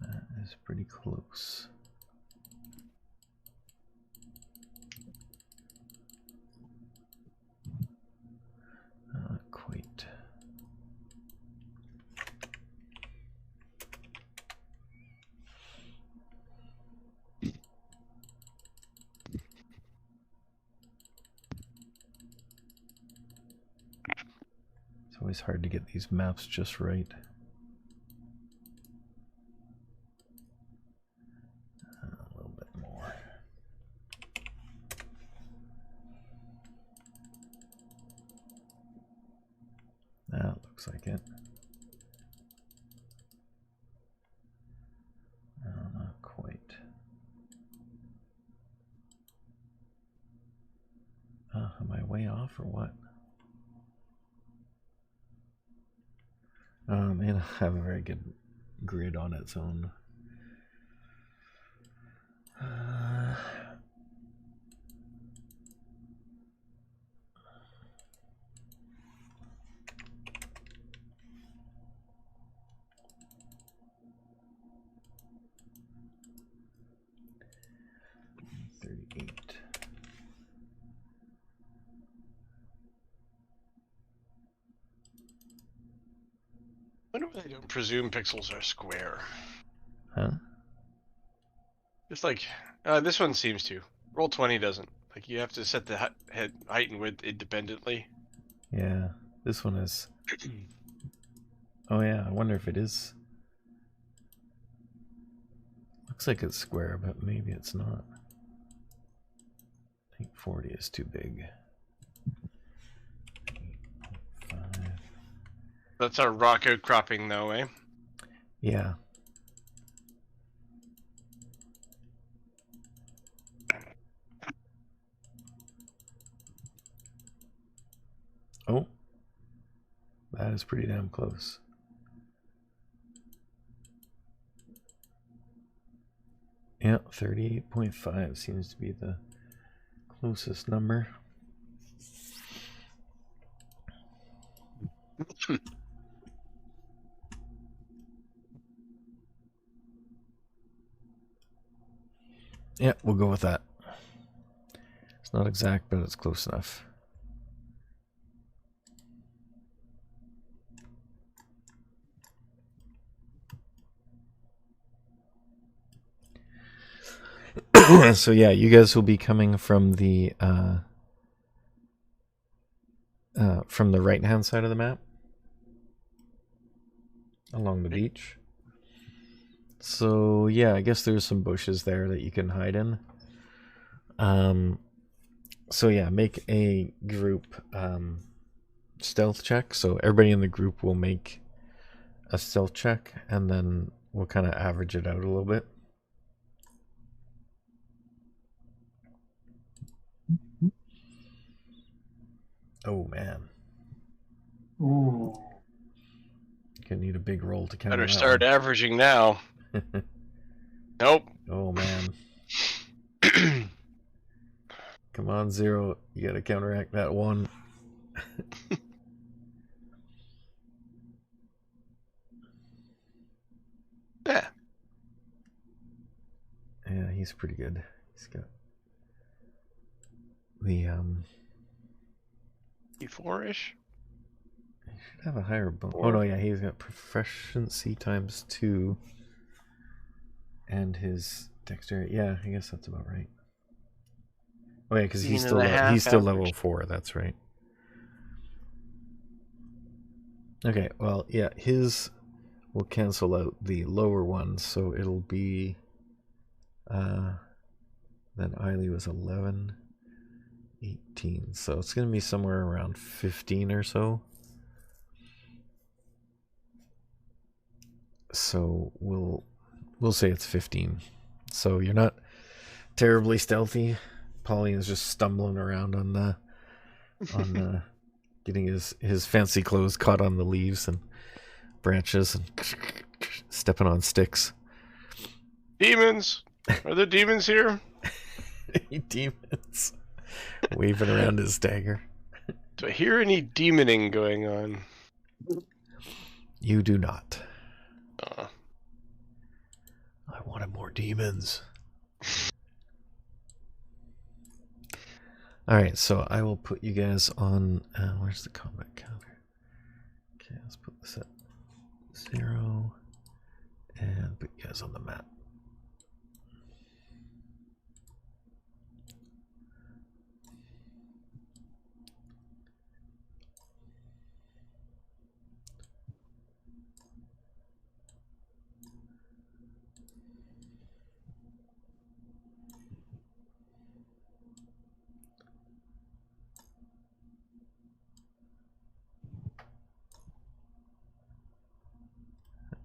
That is pretty close. Not quite. It's always hard to get these maps just right. A little bit more. That looks like it. No, not quite. Am I way off or what? May not have a very good grid on its own. I wonder why they don't presume pixels are square. Huh? Just like, this one seems to. Roll 20 doesn't. Like, you have to set the height and width independently. Yeah, this one is. Oh yeah, I wonder if it is. Looks like it's square, but maybe it's not. I think 40 is too big. 8.5. That's our rock outcropping though, eh? Yeah. Oh, that is pretty damn close. Yeah, 38.5 seems to be the closest number. Yeah, we'll go with that. It's not exact, but it's close enough. So yeah, you guys will be coming from the right-hand side of the map, along the beach. So yeah, I guess there's some bushes there that you can hide in. So yeah, make a group stealth check. So everybody in the group will make a stealth check, and then we'll kind of average it out a little bit. Oh man. Ooh. Gonna need a big roll to counter. Better start averaging now. Nope. Oh man. Come on, 0. You gotta counteract that 1. Yeah. Yeah, he's pretty good. He's got the E4-ish? he should have a higher bonus. Oh no, yeah, he's got proficiency ×2 and his dexterity. Yeah, I guess that's about right. Oh yeah, because he's still level 4. That's right. Okay, well, yeah, his will cancel out the lower ones, so it'll be then Eiley was 11, 18, so it's gonna be somewhere around 15 or so. So we'll say it's 15. So you're not terribly stealthy. Polly is just stumbling around on getting his fancy clothes caught on the leaves and branches and stepping on sticks. Demons! Are there demons here? Demons. Waving around his dagger. Do I hear any demoning going on? You do not. Uh, I wanted more demons. Alright, so I will put you guys on... where's the combat counter? Okay, let's put this at 0. And put you guys on the map.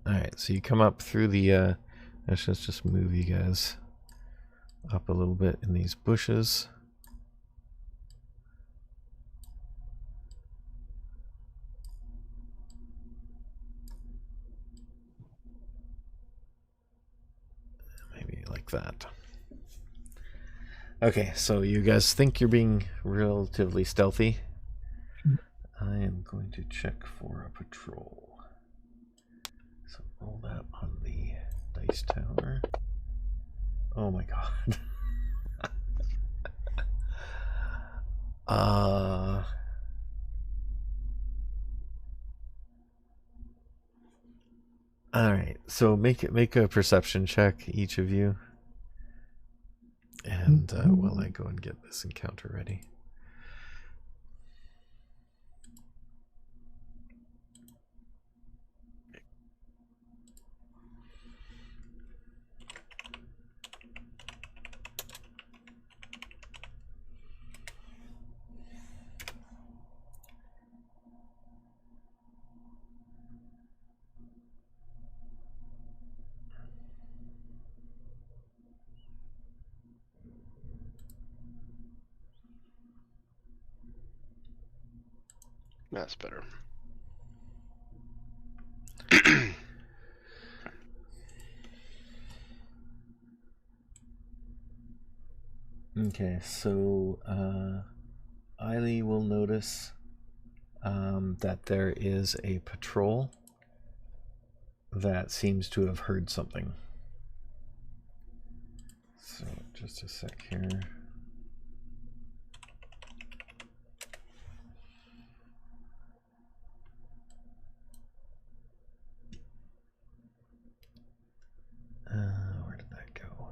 Alright, so you come up through the, let's just move you guys up a little bit in these bushes. Maybe like that. Okay, so you guys think you're being relatively stealthy. I am going to check for a patrol. So roll that on the dice tower. Oh my god. Alright, so make a perception check, each of you. And while I go and get this encounter ready. That's better. Okay, so Eiley will notice that there is a patrol that seems to have heard something. So just a sec here. Where did that go?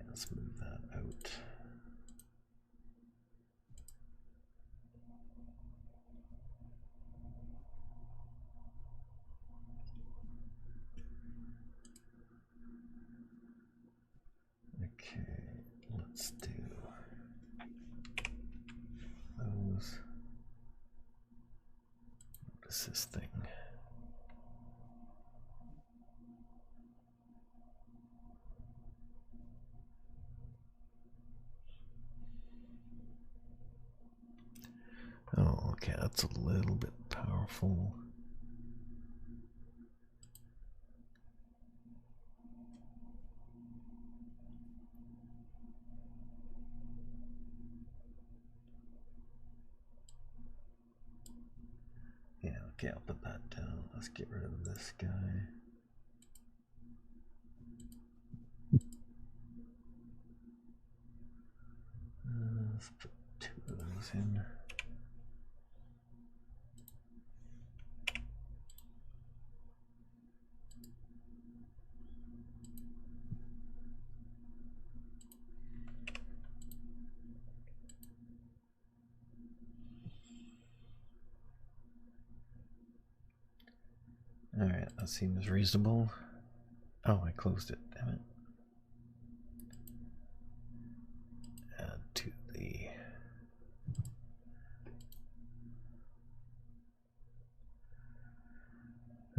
Let's move that out. Okay, let's do those. What is this thing? Oh, okay, that's a little bit powerful. Yeah, okay, I'll put that down. Let's get rid of this guy. Let's put 2 of those in. Alright, that seems reasonable. Oh, I closed it, damn it. Add to the...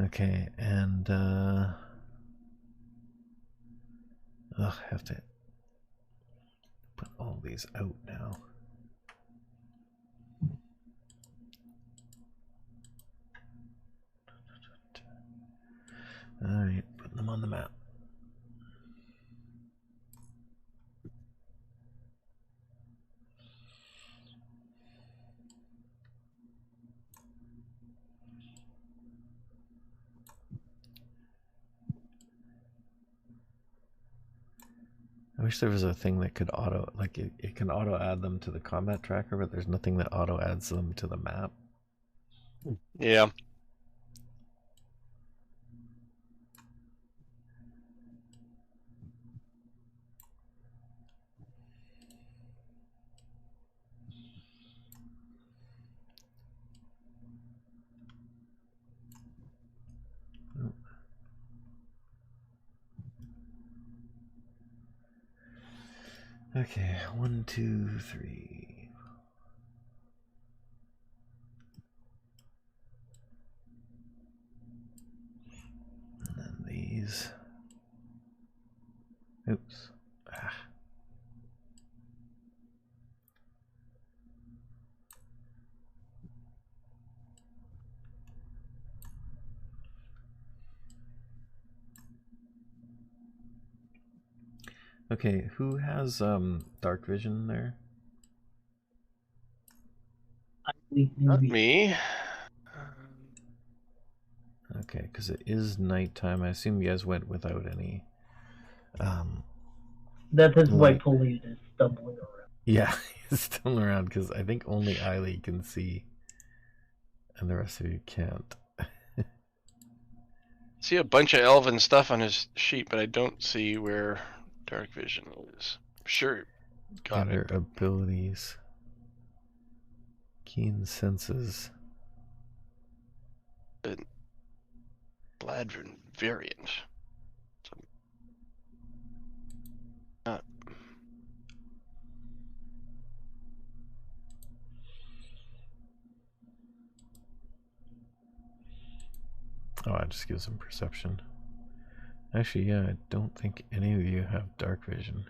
Okay, and I have to put all these out now. Alright, putting them on the map. I wish there was a thing that could auto, like it can auto add them to the combat tracker, but there's nothing that auto adds them to the map. Yeah. Okay, 1, 2, 3. And then these. Oops. Ah. Okay, who has dark vision there? Not me. Okay, because it is nighttime. I assume you guys went without any. That is why light. Polian is stumbling around. Yeah, he's still around because I think only Eiley can see, and the rest of you can't. See a bunch of elven stuff on his sheet, but I don't see where dark vision is. Sure, got Under it. abilities, keen senses. Bladvin variant. Oh, I just gives him perception. Actually, yeah, I don't think any of you have dark vision.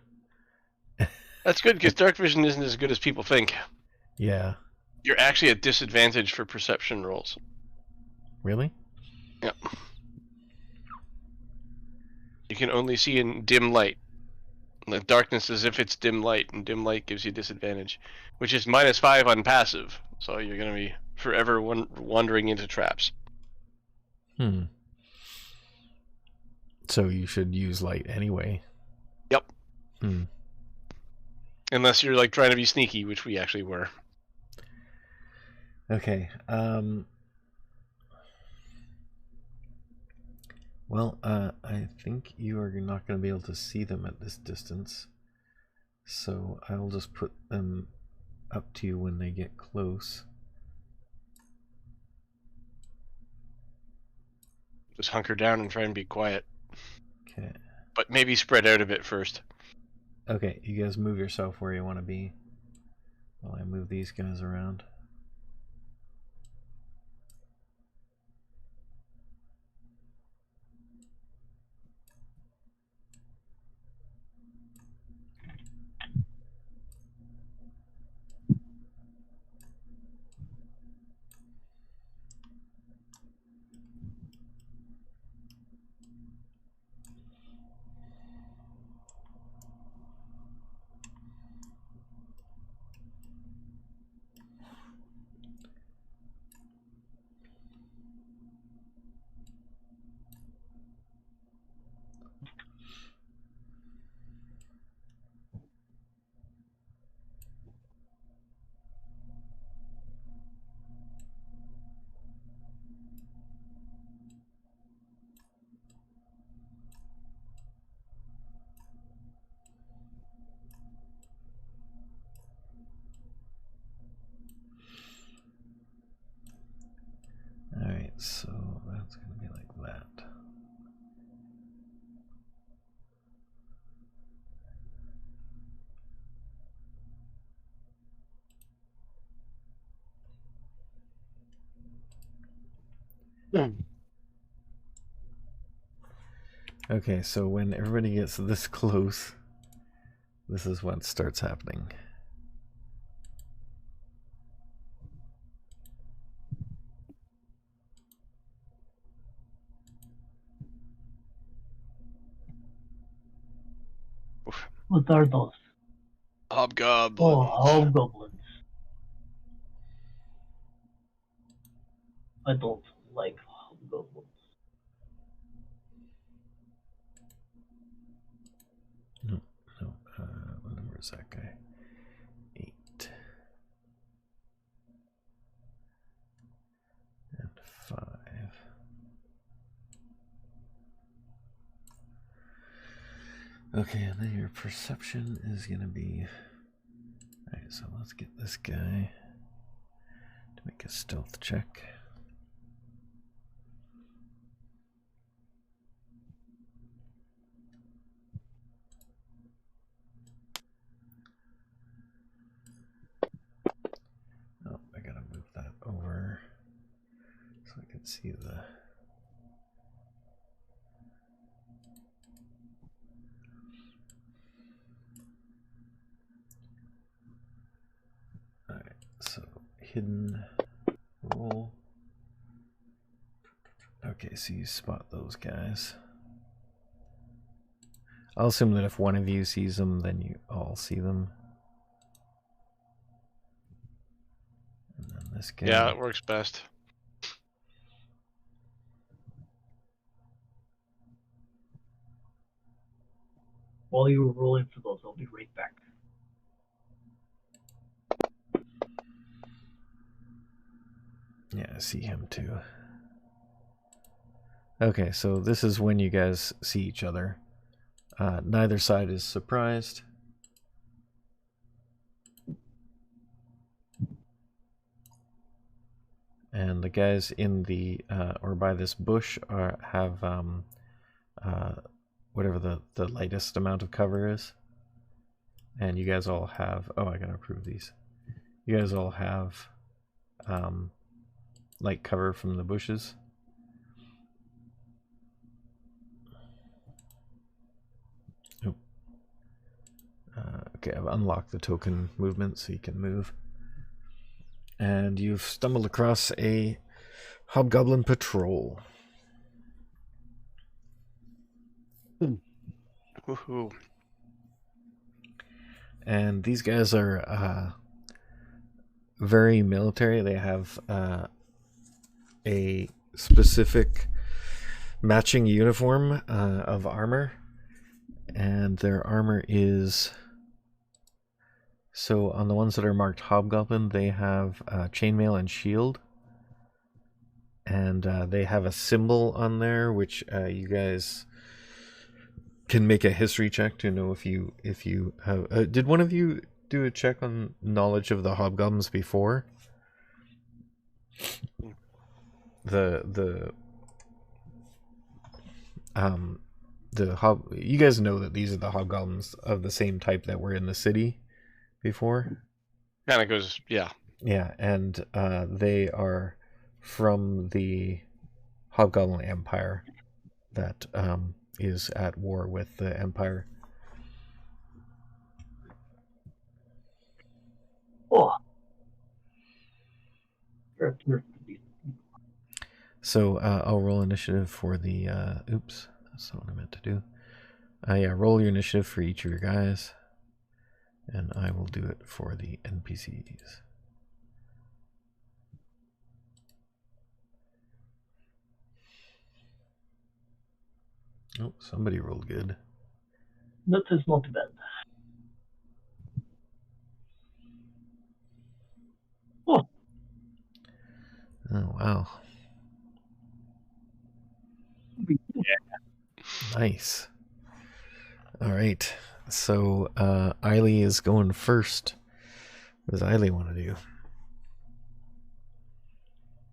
That's good, because dark vision isn't as good as people think. Yeah. You're actually at disadvantage for perception rolls. Really? Yep. You can only see in dim light. The darkness is if it's dim light, and dim light gives you disadvantage, which is -5 on passive. So you're going to be forever wandering into traps. So you should use light anyway. Yep. Unless you're like trying to be sneaky, which we actually were. Okay. Well, I think you are not going to be able to see them at this distance. So I will just put them up to you when they get close. Just hunker down and try and be quiet. Okay. But maybe spread out a bit first. Okay, you guys move yourself where you want to be while I move these guys around. Alright, so that's going to be like that. Okay, so when everybody gets this close, this is what starts happening. What are those? Hobgoblins. Oh, hobgoblins. I don't like hobgoblins. No, what number is that guy? 8 and 5. Okay, and then your perception is gonna be. Alright, so let's get this guy to make a stealth check. Oh, I gotta move that over so I can see the. Alright, so hidden roll. Okay, so you spot those guys. I'll assume that if one of you sees them, then you all see them. And then this guy. Yeah, it works best. While you were rolling for those, I'll be right back. Yeah, I see him too. Okay, so this is when you guys see each other. Neither side is surprised. And the guys in the or by this bush have whatever the lightest amount of cover is. And you guys all have. Oh, I gotta approve these. You guys all have light cover from the bushes. Okay, I've unlocked the token movement so you can move. And you've stumbled across a hobgoblin patrol. Woohoo. And these guys are very military. They have a specific matching uniform of armor. And their armor is... So on the ones that are marked Hobgoblin, they have chainmail and shield. And they have a symbol on there, which you guys can make a history check to know if you have... did one of you do a check on knowledge of the Hobgoblins before? You guys know that these are the Hobgoblins of the same type that were in the city before? Kind of goes, yeah. Yeah, and they are from the Hobgoblin Empire that is at war with the Empire. Oh. So I'll roll initiative for the... oops, that's not what I meant to do. Yeah, roll your initiative for each of your guys. And I will do it for the NPCs. Oh, somebody rolled good. That is not bad. Oh. Oh, wow. Yeah. Nice. All right. So, Eiley is going first. What does Eiley want to do?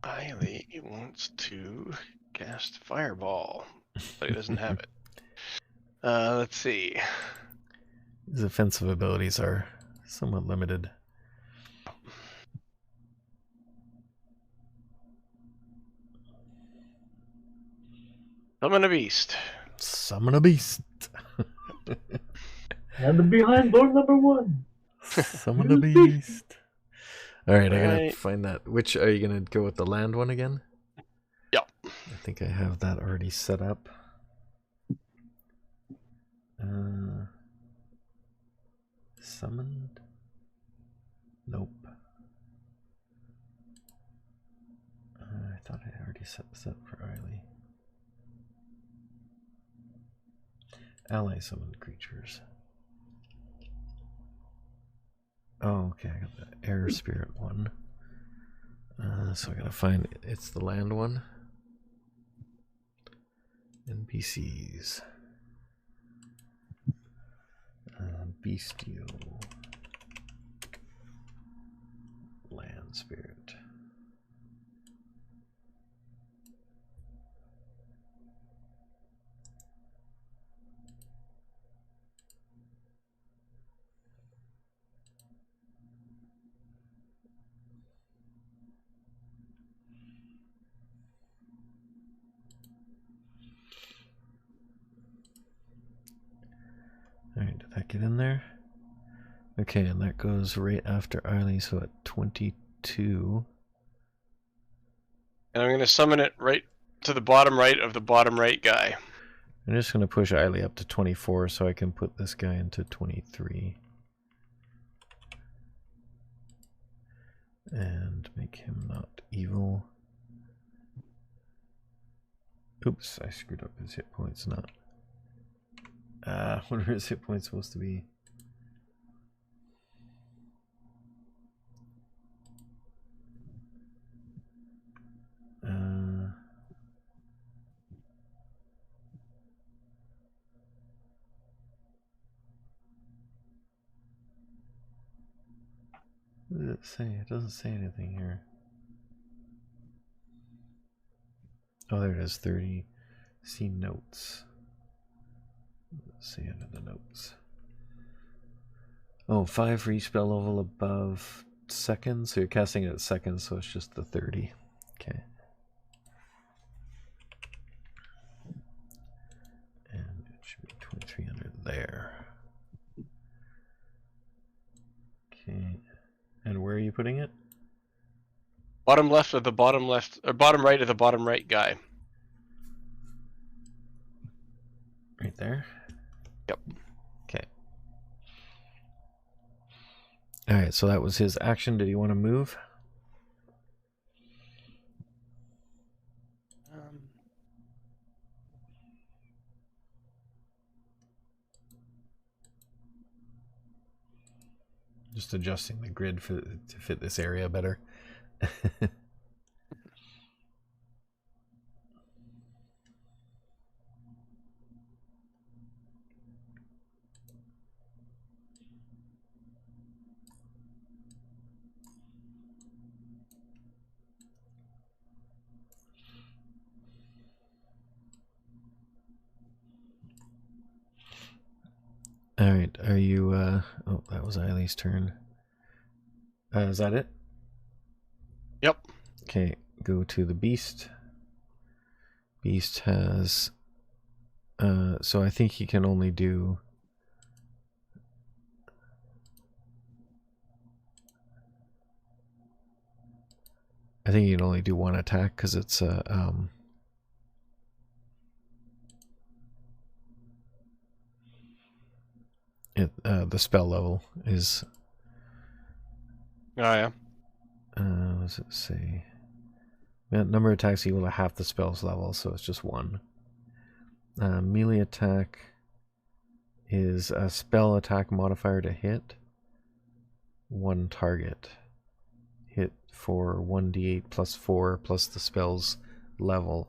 Eiley wants to cast Fireball, but he doesn't have it. Let's see. His offensive abilities are somewhat limited. Summon a beast. Summon a beast. And behind door number 1. Summon a beast. Alright, I gotta Right. find that. Which are you gonna go with, the land one again? Yep. I think I have that already set up. Summoned? Nope. I thought I already set this up for Riley. Ally summoned creatures. Oh, okay, I got the air spirit one. So I gotta find it's the land one. NPCs. Bestial. Land spirit. Alright, did that get in there? Okay, and that goes right after Eiley, so at 22. And I'm going to summon it right to the bottom right of the bottom right guy. I'm just going to push Eiley up to 24 so I can put this guy into 23. And make him not evil. Oops, I screwed up his hit points, not. What are his hit points supposed to be? What does it say? It doesn't say anything here. Oh, there it is, 30. See notes. Let's see under the notes. Oh, 5 for each spell level above second. So you're casting it at second, so it's just the 30. Okay. And it should be 2300 there. Okay. And where are you putting it? Bottom left of the bottom left, or bottom right of the bottom right guy. Right there? Yep. Okay. Alright, so that was his action. Did he want to move? Just adjusting the grid to fit this area better. Alright, are you, oh, that was Eileen's turn. Is that it? Yep. Okay, go to the beast. Beast has, so I think he can only do, I think he can only do one attack because it's the spell level is. Oh yeah. What does it say? Yeah, number of attacks equal to half the spell's level, so it's just one. Melee attack is a spell attack modifier to hit. One target. Hit for 1d8 plus 4 plus the spell's level.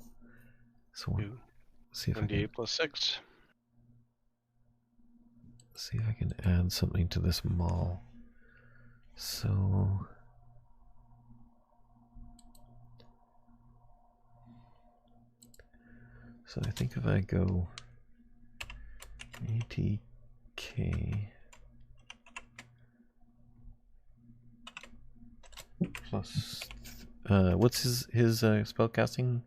So let's see if 1d8 plus 6. See if I can add something to this mall. So I think if I go ATK plus what's his spellcasting?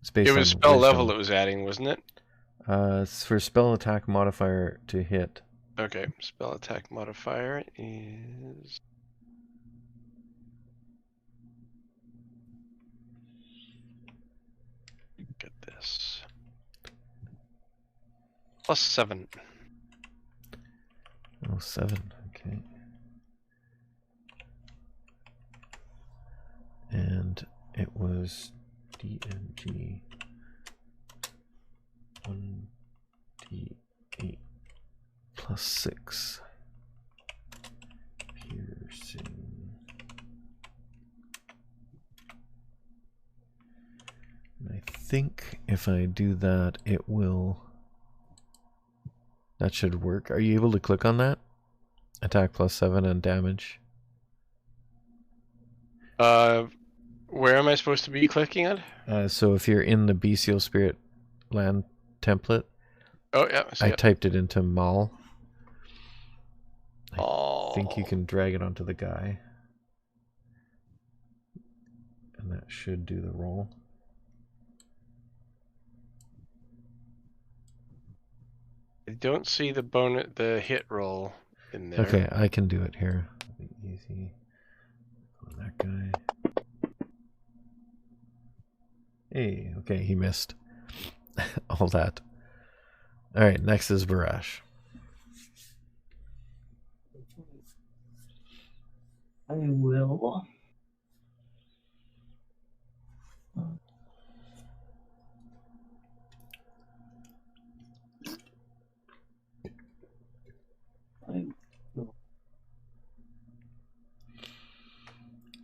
It's based It was on spell wisdom. level it was adding, wasn't it? It's for spell attack modifier to hit. Okay, spell attack modifier is... Get this. +7. Oh, 7. Okay. And it was DMG 1d8 +6. Piercing. And I think if I do that, it will... That should work. Are you able to click on that? Attack +7 and damage. Where am I supposed to be clicking at? So if you're in the Bestial Spirit land template, Oh yeah, I see I it. typed it into Maul. Oh. I think you can drag it onto the guy. And that should do the roll. I don't see the hit roll in there. Okay, I can do it here. Easy. On that guy. Hey, okay, he missed. All that. Alright, next is Barash. I will.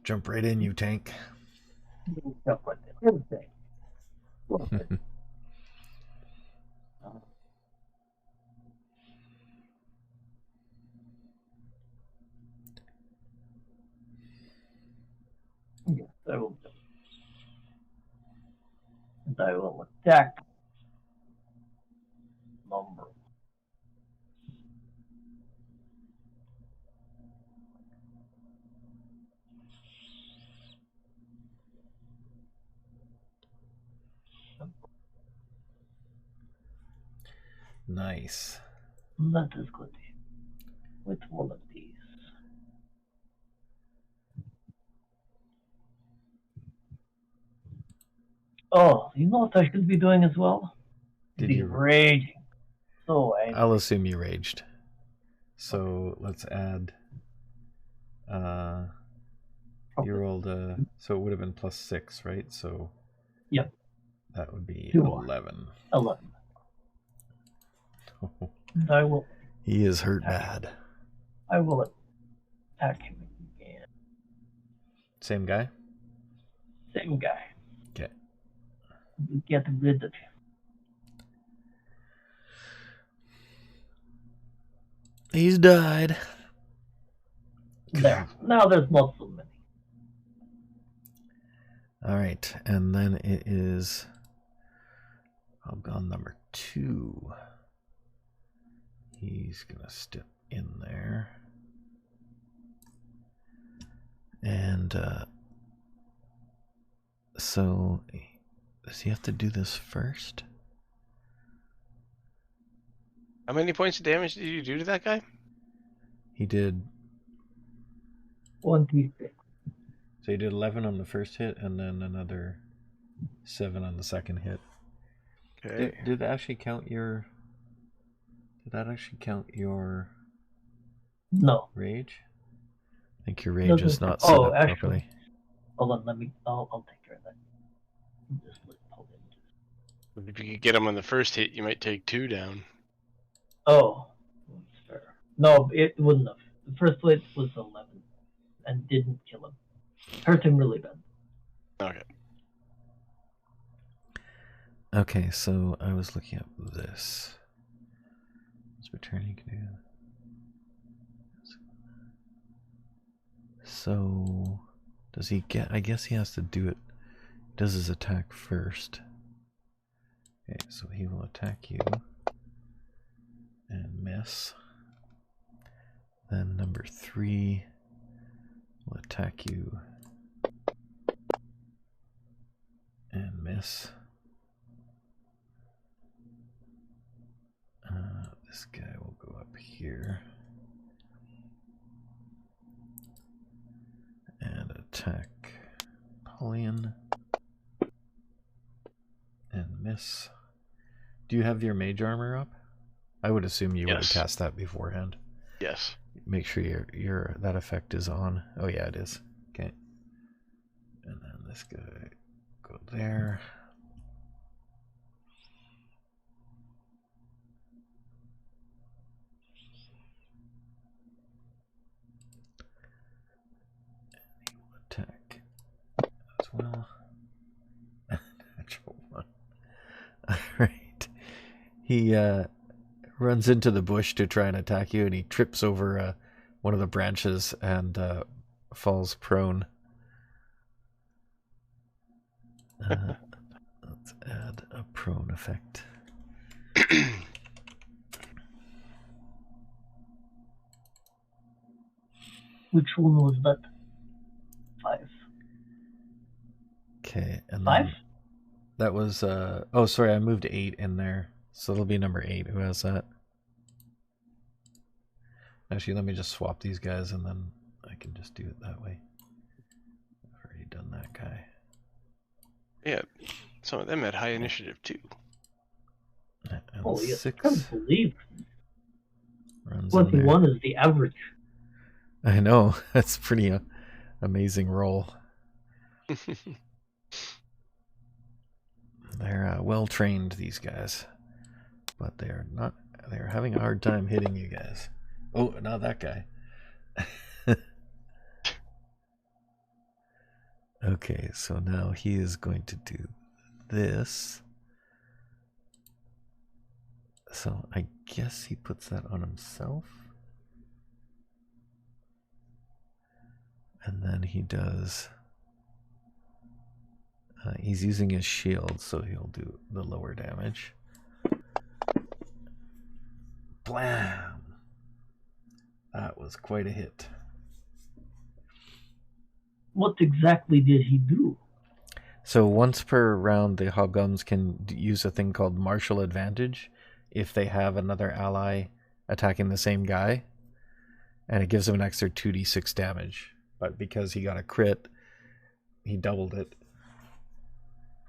Jump right in, you tank. Jump right there. Everything. Yes, I will jump. And I will attack number. Nice. That is good. With one of these. Oh, you know what I should be doing as well? Did Be you? raging. So angry. I'll assume you raged. So let's add. You rolled so it would have been +6, right? So. Yep. That would be 2 more. 11. 11. And I will. He is hurt bad. I will attack him again. Same guy? Same guy. Okay. Get rid of him. He's died. There. Now there's not so many. Alright, and then it is Hobgoblin number 2. He's gonna step in there. And so does he have to do this first? How many points of damage did you do to that guy? He did 1d6. so he did 11 on the first hit and then another 7 on the second hit. Okay. Did that actually count your No. rage? I think your rage is not set Oh, up actually. properly. Hold on, I'll take care of that. Just hold it. If you could get him on the first hit, you might take 2 down. Oh, fair. No, it wouldn't have. The first hit was 11 and didn't kill him. Hurt him really bad. Okay. Okay, so I was looking up this. What's returning can do? So does he get? I guess he has to do it. He does his attack first. Okay, so he will attack you and miss. Then number 3 will attack you and miss. This guy will go up here and attack Paulian and miss. Do you have your mage armor up? I would assume you would have cast that beforehand. Yes. Make sure your that effect is on. Oh yeah, it is. Okay. And then this guy go there. And he will attack as well. Natural one. Alright. He runs into the bush to try and attack you, and he trips over one of the branches and falls prone. Let's add a prone effect. Which one was that? 5. Okay, and 5? then that was oh sorry, I moved 8 in there. So it'll be number 8. Who has that? Actually, let me just swap these guys and then I can just do it that way. I've already done that guy. Yeah, some of them had high initiative too. And Oh, yes. 6 I can't believe runs in there. 21 is the average. I know. That's pretty amazing roll. They're well trained, these guys. But they're not. They're having a hard time hitting you guys. Oh, not that guy. Okay, so now he is going to do this. So I guess he puts that on himself. And then he does. He's using his shield, so he'll do the lower damage. Blam! That was quite a hit. What exactly did he do? So once per round, the Hobgoblins can use a thing called Martial Advantage if they have another ally attacking the same guy. And it gives him an extra 2d6 damage. But because he got a crit, he doubled it.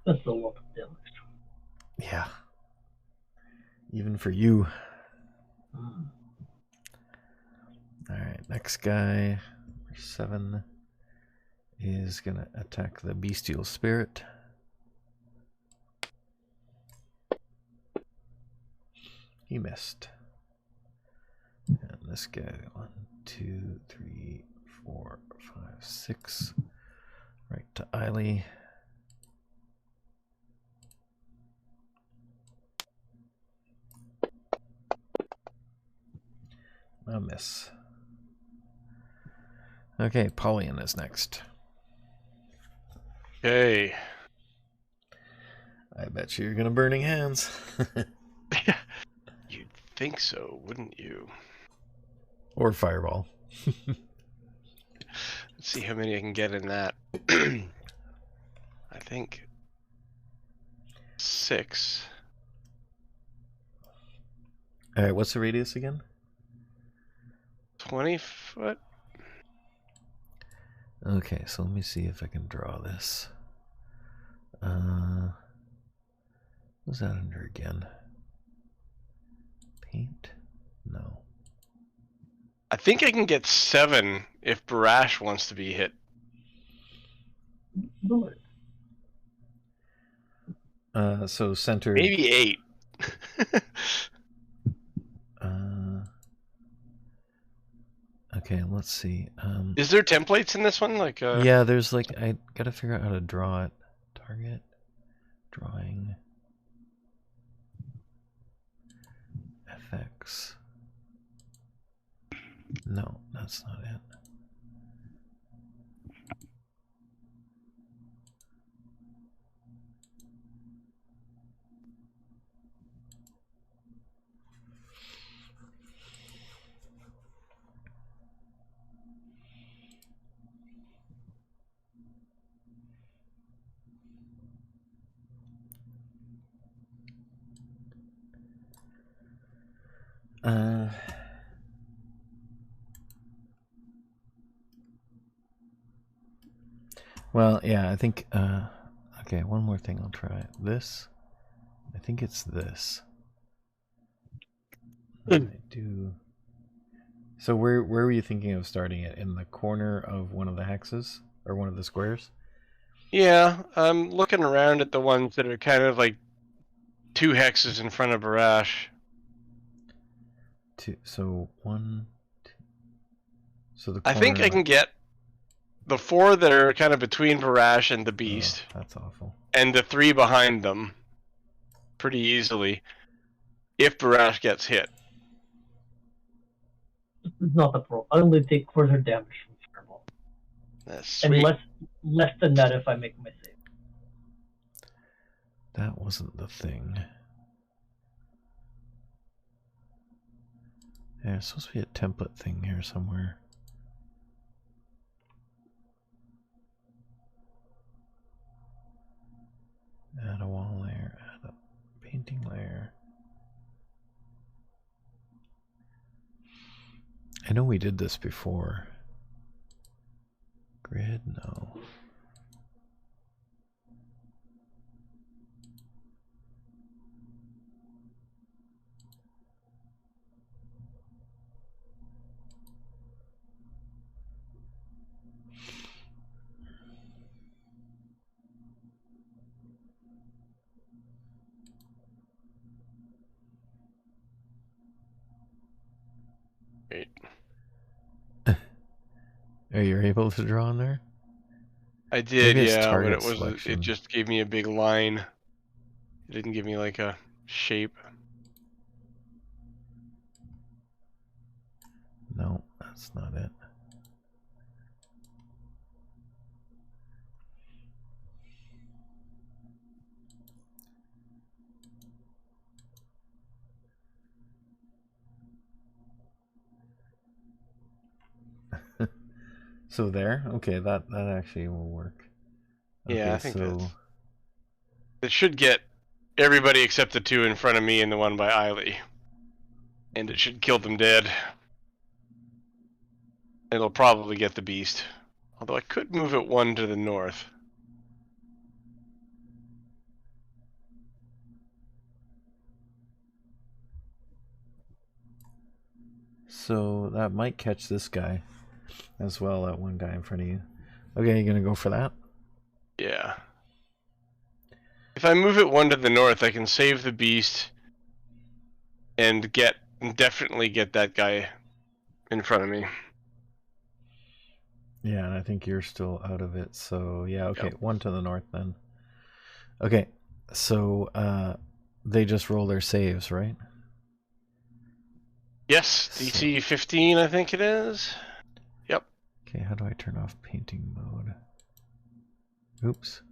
That's a lot of damage. Yeah. Even for you. Alright, next guy, number 7, is going to attack the Bestial Spirit. He missed. And this guy, 1, 2, 3, 4, 5, 6. Right to Eiley. A miss. Okay, Paulian is next. Okay. I bet you're gonna Burning Hands. You'd think so, wouldn't you? Or Fireball. Let's see how many I can get in that. I think 6. Alright, what's the radius again? 20 foot? Okay, so let me see if I can draw this. What's that under again? Paint? No. I think I can get 7 if Barash wants to be hit. Do it. So center. Maybe 8. Okay, let's see. Is there templates in this one? Like yeah, there's like, I gotta figure out how to draw it. Target, drawing, FX. No, that's not it. Well, yeah, I think. Okay, one more thing. I'll try this. I think it's this. I do. So where were you thinking of starting it? In the corner of one of the hexes or one of the squares? Yeah, I'm looking around at the ones that are kind of like 2 hexes in front of Barash. Two. So one. Two. So the I corner. think I can get the 4 that are kind of between Barash and the Beast, That's awful. and the 3 behind them pretty easily if Barash gets hit. This is not the pro. I only take further damage from fireball. That's sweet. And less than that if I make my save. That wasn't the thing. There's supposed to be a template thing here somewhere. Add a wall layer, add a painting layer. I know we did this before. Grid, no. Great. Are you able to draw in there? I did, Maybe it's yeah, but target it selection. just gave me a big line. It didn't give me like a shape. No, that's not it. So there? Okay, that actually will work. Okay, Yeah, I think so it should get everybody except the 2 in front of me and the one by Eiley. And it should kill them dead. It'll probably get the Beast. Although I could move it 1 to the north. So that might catch this guy as well, that one guy in front of you. Okay, you gonna go for that? Yeah. If I move it 1 to the north, I can save the Beast and definitely get that guy in front of me. Yeah, and I think you're still out of it, so yeah, okay, Yep. 1 to the north then. Okay, so they just roll their saves, right? Yes, DC 15, I think it is. Yep. Okay, how do I turn off painting mode? Oops.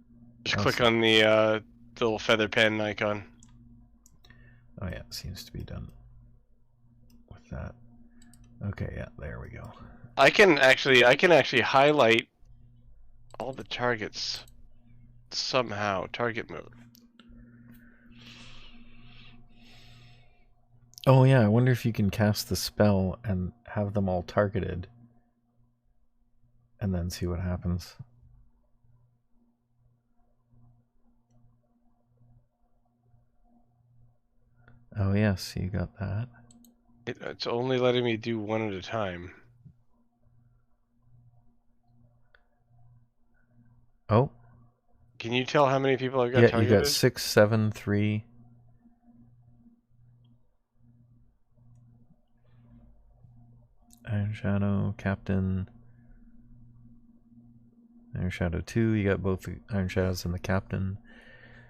Just click on the little feather pen icon. Oh yeah, it seems to be done with that. Okay, yeah, there we go. I can actually highlight all the targets somehow. Target mode. Oh yeah, I wonder if you can cast the spell and have them all targeted and then see what happens. Oh yes, you got that. It's only letting me do 1 at a time. Oh. Can you tell how many people I've got Yeah, targeted? you got 6, 7, 3. Iron Shadow, Captain. Iron Shadow 2, you got both the Iron Shadows and the Captain.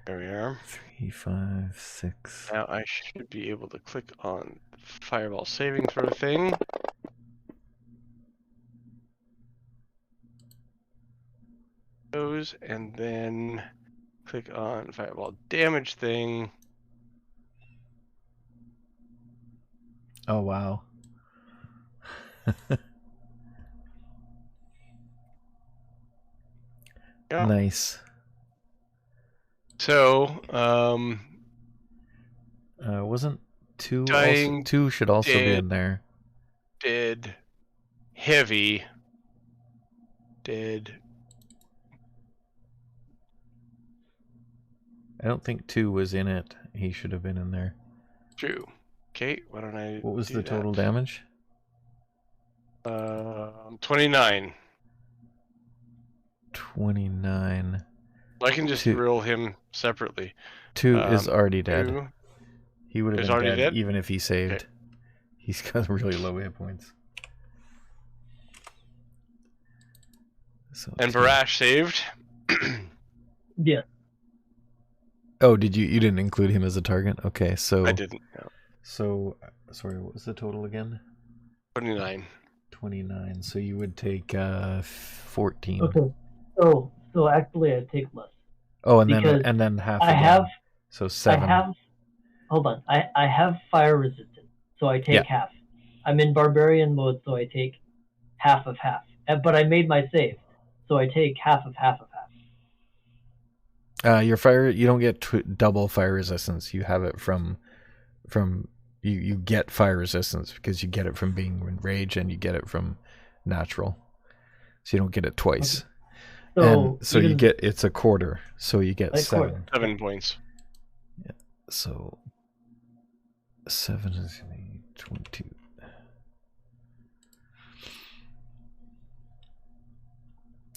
There we are. 3, 5, 6. Now I should be able to click on the fireball saving throw thing. Those, and then click on fireball damage thing. Oh wow. Yeah. Nice. So, wasn't 2 dying, also, 2 should also be dead, in there. dead, heavy, dead, I don't think 2 was in it. He should have been in there. True. Okay, why don't I What was do the total that? damage? 29. 29. I can just 2. roll him separately. 2 is already dead. 2 He would have is been already dead, dead? even if he saved. Okay. He's got really low hit points. So And 10. Barash saved. Yeah. Oh, you didn't include him as a target? Okay, so I didn't. No. So sorry, what was the total again? 29. 29. So you would take 14. Okay. So actually, I take less. Oh, because and then half. I again. have. So 7. I have. Hold on. I have fire resistance, so I take half. I'm in barbarian mode, so I take half of half. But I made my save, so I take half of half of half. Your fire, you don't get double fire resistance. You have it from you get fire resistance because you get it from being in rage and you get it from natural. So you don't get it twice. Okay. So you get, it's a quarter. So you get 7. Quarter. 7 points. Yeah. So 7 is 22.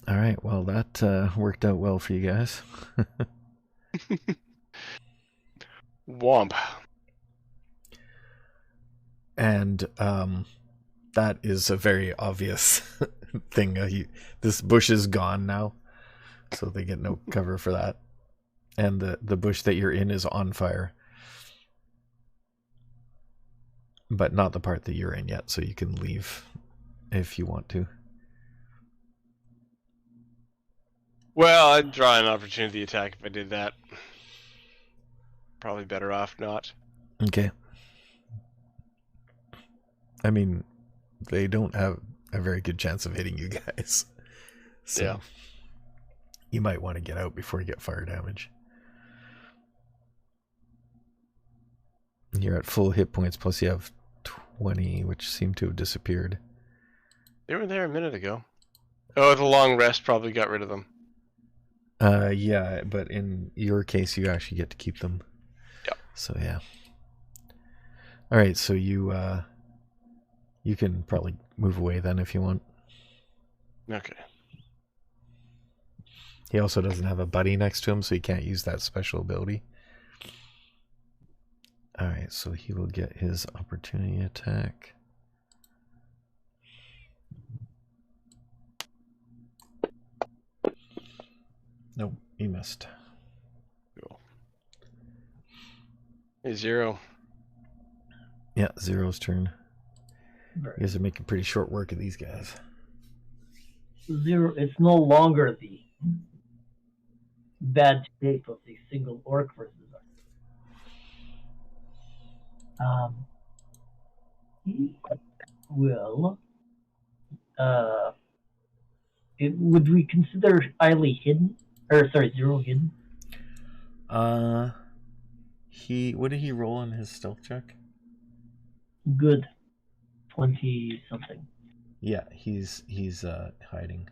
All right. Well, that worked out well for you guys. Womp. And that is a very obvious thing. This bush is gone now, so they get no cover for that. And the bush that you're in is on fire, but not the part that you're in yet. So you can leave if you want to. Well, I'd draw an opportunity attack if I did that. Probably better off not. Okay. I mean, they don't have a very good chance of hitting you guys. So Yeah. You might want to get out before you get fire damage. You're at full hit points, plus you have 20, which seem to have disappeared. They were there a minute ago. Oh, the long rest probably got rid of them. Yeah, but in your case, you actually get to keep them. Yeah. So yeah. All right, so you can probably move away then if you want. Okay. He also doesn't have a buddy next to him, so he can't use that special ability. All right, so he will get his opportunity attack. Nope, he missed. Cool. Hey, 0. Yeah, Zero's turn. Right. You guys are making pretty short work of these guys. 0. It's no longer the bad shape of the single orc versus us. He will. Would we consider highly hidden? Or sorry, 0 hidden? What did he roll on his stealth check? Good. 20 something. Yeah, he's hiding.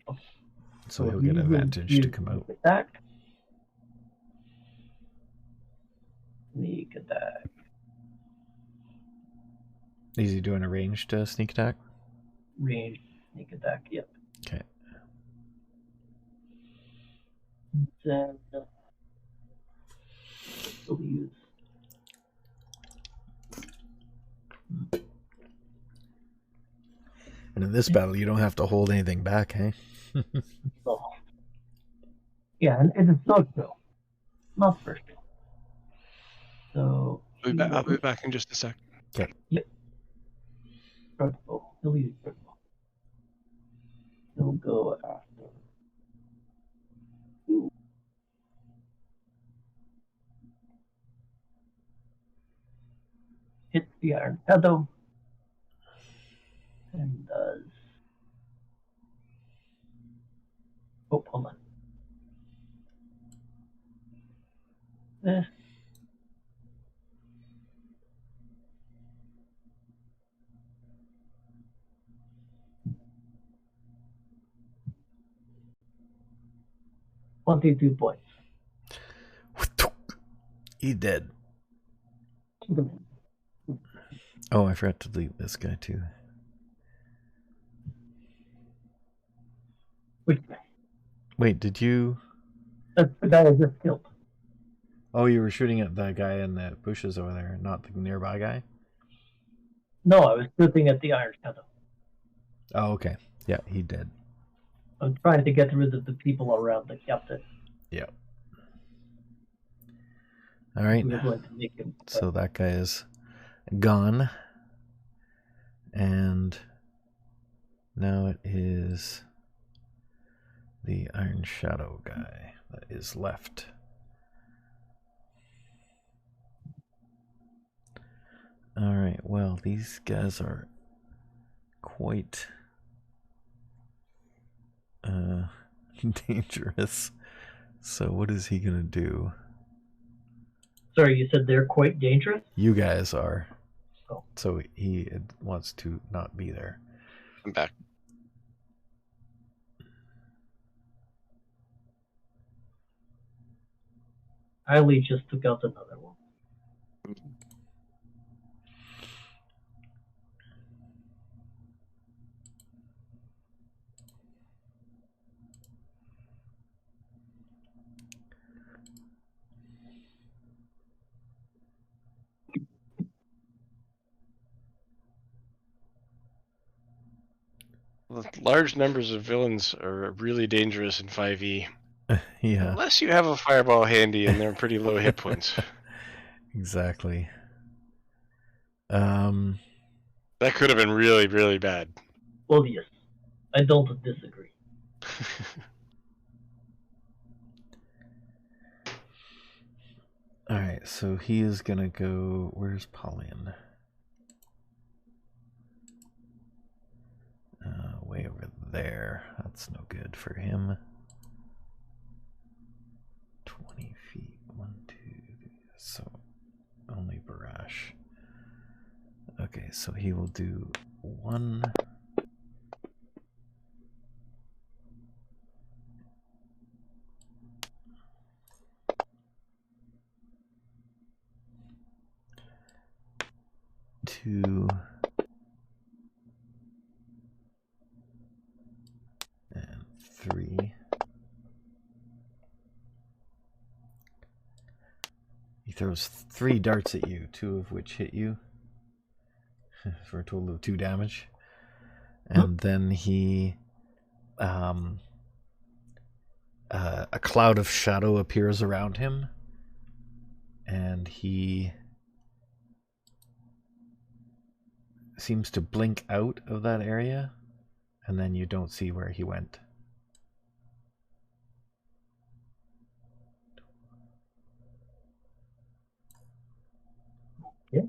Okay. So he'll get advantage to come out. Attack. Sneak attack. Is he doing a ranged sneak attack? Range sneak attack, yep. Okay. Then we'll use And in this battle, you don't have to hold anything back, hey? so. Yeah, and it's not so. Not first. So I'll be back in just a sec. Okay. Yep. Shortbow. He'll use shortbow. He'll go after. Ooh. Hits the iron shadow. And does. Oh, hold on. This. $22 points. He dead. Oh, I forgot to delete this guy too. Which guy? Wait, did you? That's the guy I just killed. Oh, you were shooting at that guy in the bushes over there, not the nearby guy? No, I was shooting at the Iron Shadow. Oh, okay. Yeah, he did. I'm trying to get rid of the people around the captain. Yeah. All right. We were going to make him. So that guy is gone. And now it is the Iron Shadow guy that is left. All right, well, these guys are quite dangerous. So what is he gonna do? Sorry, you said they're quite dangerous? You guys are. Oh. So he wants to not be there. I'm back. Eileen just took out another one. Large numbers of villains are really dangerous in 5e. Yeah. Unless you have a fireball handy and they're pretty low hit points. Exactly. That could have been really, really bad. Well, yes. I don't disagree. Alright, so he is gonna go... Where's Pauline? Way over there. That's no good for him. 20 feet. 1, 2, 3. So only Barash. Okay, so he will do 1. Two and 3. He throws 3 darts at you, 2 of which hit you for a total of 2 damage. And then he a cloud of shadow appears around him, and he seems to blink out of that area, and then you don't see where he went. Yeah.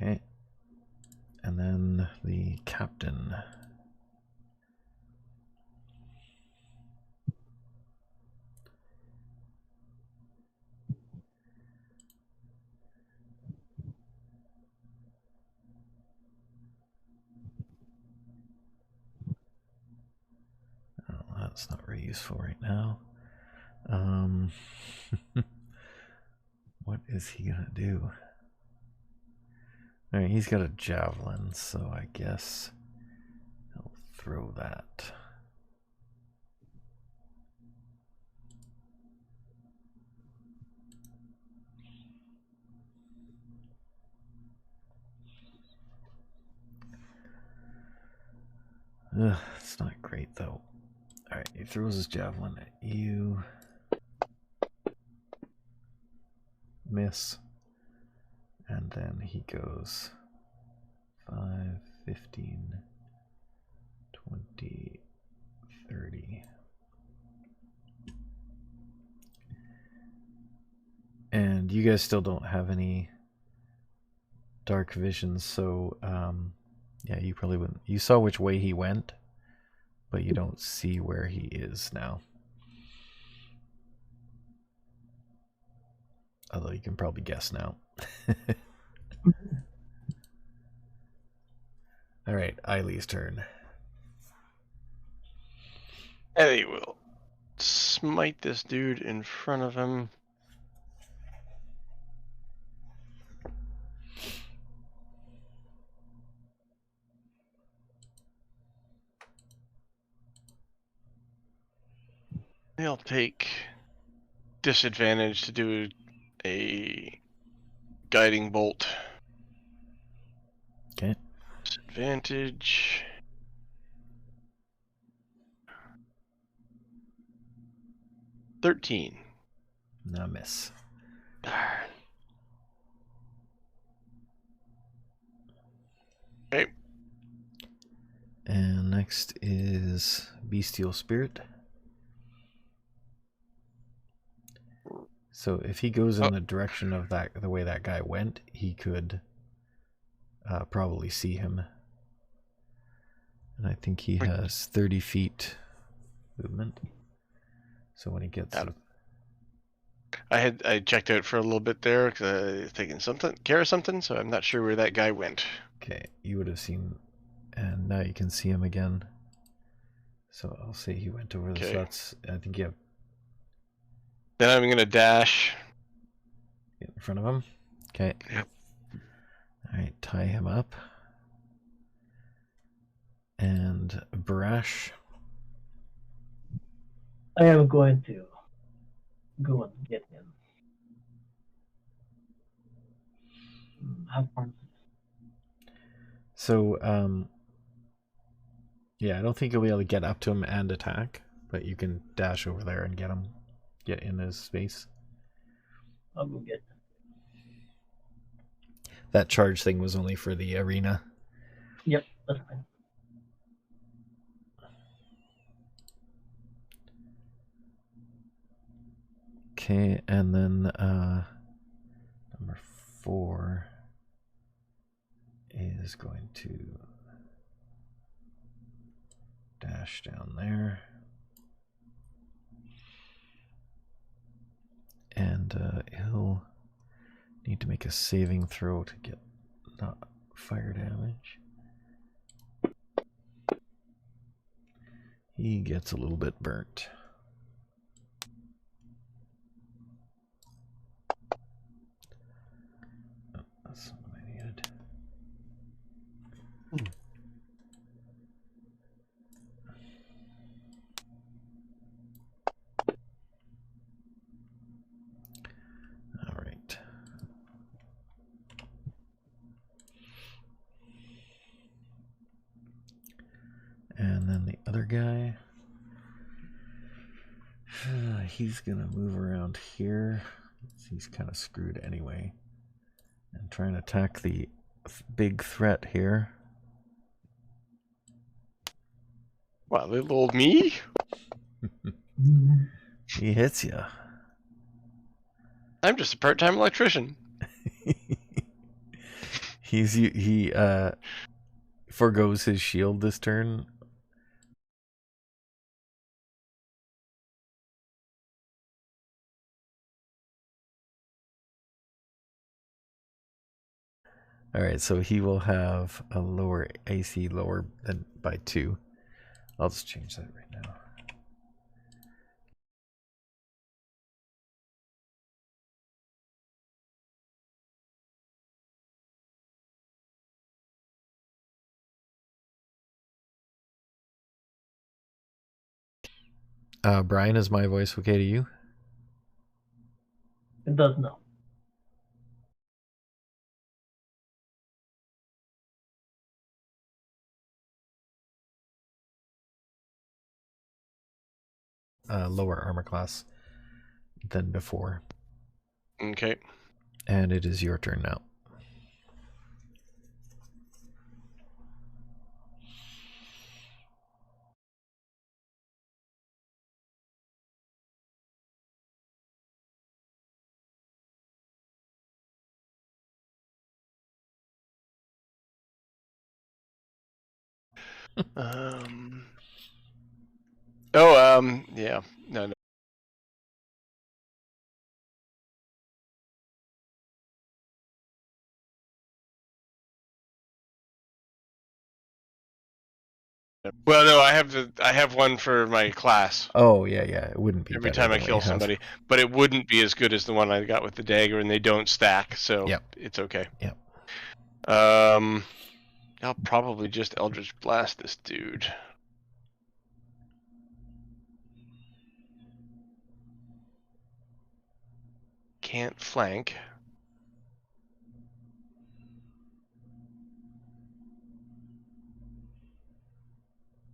Okay. And then the captain. Oh, that's not very useful right now. What is he gonna do? Alright, he's got a javelin, so I guess he'll throw that. Ugh, it's not great though. Alright, he throws his javelin at you. Miss. And then he goes 5, 15, 20, 30. And you guys still don't have any dark visions, so yeah, you probably wouldn't. You saw which way he went, but you don't see where he is now. Although you can probably guess now. Alright, Eileen's turn. Ellie will smash smite this dude in front of him. He'll take disadvantage to do a guiding bolt. Okay. Disadvantage. $13. No miss. Darn. Okay. And next is Bestial Spirit. So if he goes in the direction of the way that guy went, he could probably see him. And I think he has 30 feet movement. So when he gets Adam. I checked out for a little bit there because I was taking care of something, so I'm not sure where that guy went. Okay, you would have seen, and now you can see him again. So I'll say he went over the slots. I think you have. Then I'm gonna dash in front of him. Okay. Yep. All right, tie him up. And Barash. I am going to go and get him. How far is this? So, yeah, I don't think you'll be able to get up to him and attack, but you can dash over there and get him, get in his space. I'll go get him. That charge thing was only for the arena. Yep, that's fine. Okay, and then number 4 is going to dash down there. And he'll need to make a saving throw to get not fire damage. He gets a little bit burnt. Oh, that's what I needed. All right. And then the other guy, he's gonna move around here. He's kind of screwed anyway. And try and attack the big threat here. Wow, little old me? He hits you. I'm just a part-time electrician. He forgoes his shield this turn. All right, so he will have a lower AC, lower than by 2. I'll just change that right now. Brian, is my voice okay to you? It does now. Lower armor class than before. Okay. And it is your turn now. Yeah. No. Well, no, I have one for my class Oh yeah, it wouldn't be every better time I than what kill you have. somebody, but it wouldn't be as good as the one I got with the dagger, and they don't stack, so Yep. it's okay. Yep. I'll probably just Eldritch Blast this dude. Can't flank.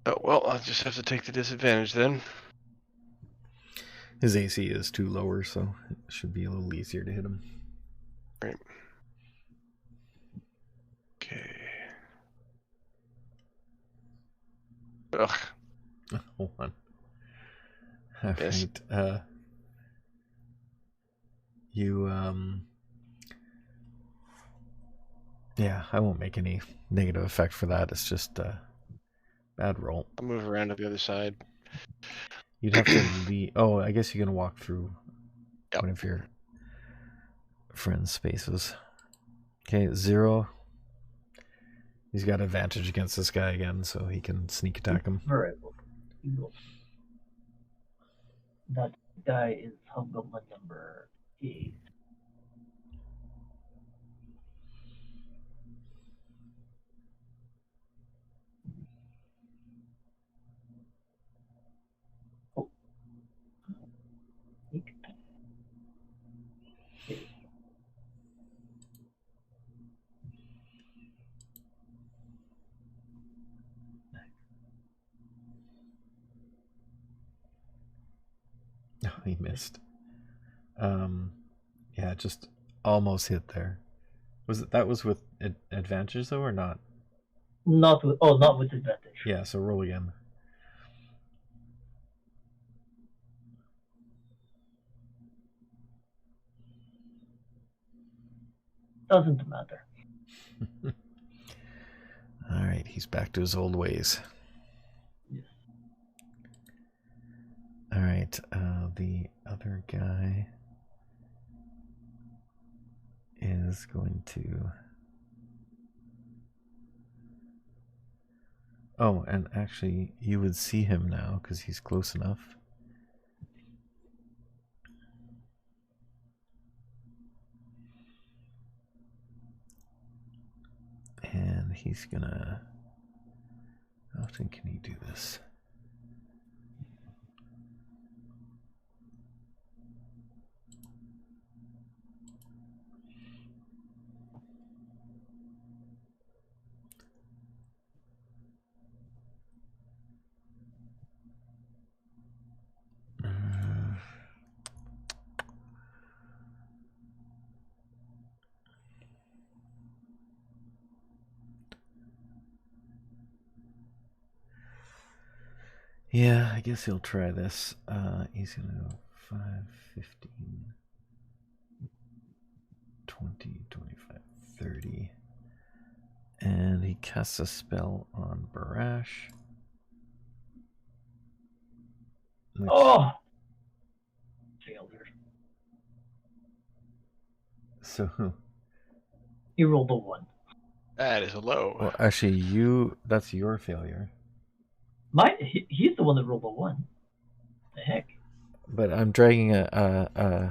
Oh, well, I'll just have to take the disadvantage then. His AC is too lower, so it should be a little easier to hit him. Right. Okay. Ugh. Hold on. All Yes. right. You yeah, I won't make any negative effect for that. It's just a bad roll. I'll move around to the other side. You'd have to leave. Oh, I guess you can walk through Yep. one of your friends' spaces. Okay, 0. He's got advantage against this guy again, so he can sneak attack him. Very well. That guy is Hobgoblin number 8. Oh. Oh, he missed. Yeah, just almost hit there. That was with advantage though, or not? Not with advantage. Yeah, so roll again. Doesn't matter. All right, he's back to his old ways. Yes. All right, the other guy is going to... Oh, and actually, you would see him now because he's close enough. And he's gonna... How often can he do this? Yeah, I guess he'll try this. He's gonna go 5, 15, 20, 25, 30. And he casts a spell on Barash. Oh! Failure. So... He rolled a 1. That is a low. Well, actually, that's your failure. He's the one that rolled a 1. The heck? But I'm dragging I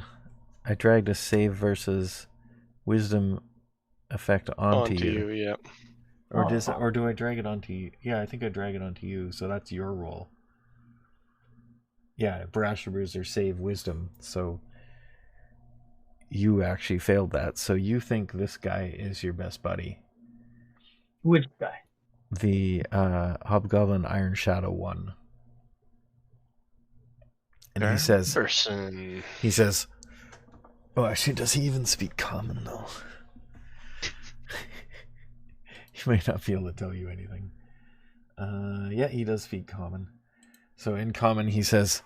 dragged a save versus wisdom effect onto you. Yeah. Or do I drag it onto you? Yeah, I think I drag it onto you, so that's your roll. Yeah, Barash Bruiser save wisdom, so you actually failed that. So you think this guy is your best buddy. Which guy? The Hobgoblin Iron Shadow one. And he says, oh, actually, does he even speak common, though? He might not be able to tell you anything. Yeah, he does speak common. So in common, he says,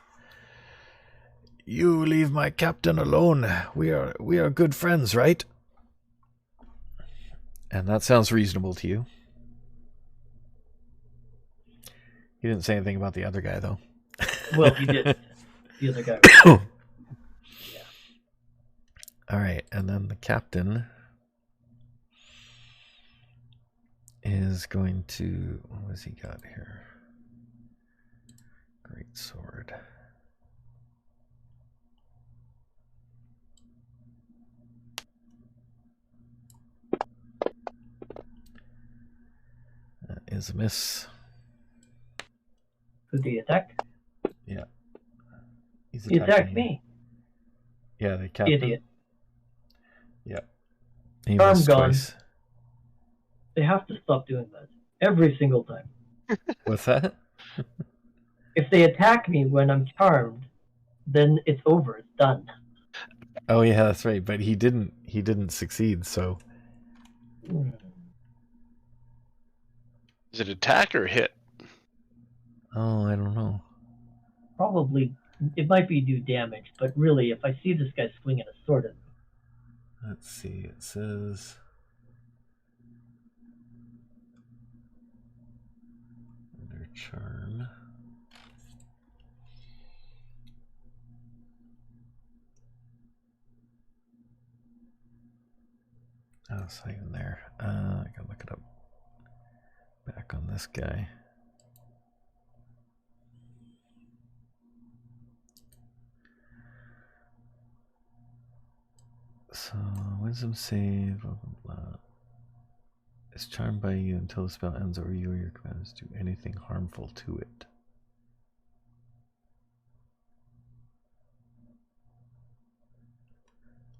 "You leave my captain alone. We are good friends, right?" And that sounds reasonable to you. He didn't say anything about the other guy, though. Well, he did. The other guy. Yeah. All right, and then the captain is going to... What has he got here? sword. That is a miss. Who did he attack? Yeah. He's He attacked attacking you. me. Yeah, the captain. Idiot. Yeah. He Charm missed gone. twice. They have to stop doing that. Every single time. What's that? If they attack me when I'm charmed, then it's over. It's done. Oh yeah, that's right. But he didn't succeed, so Is it attack or hit? oh, I don't know. Probably, it might be do damage, but really, if I see this guy swinging a sword at me, Let's see. It says under charm. Oh, it's not even there. I gotta look it up. Back on this guy. So, wisdom save, blah, blah, blah. Is charmed by you until the spell ends, or you or your commanders do anything harmful to it.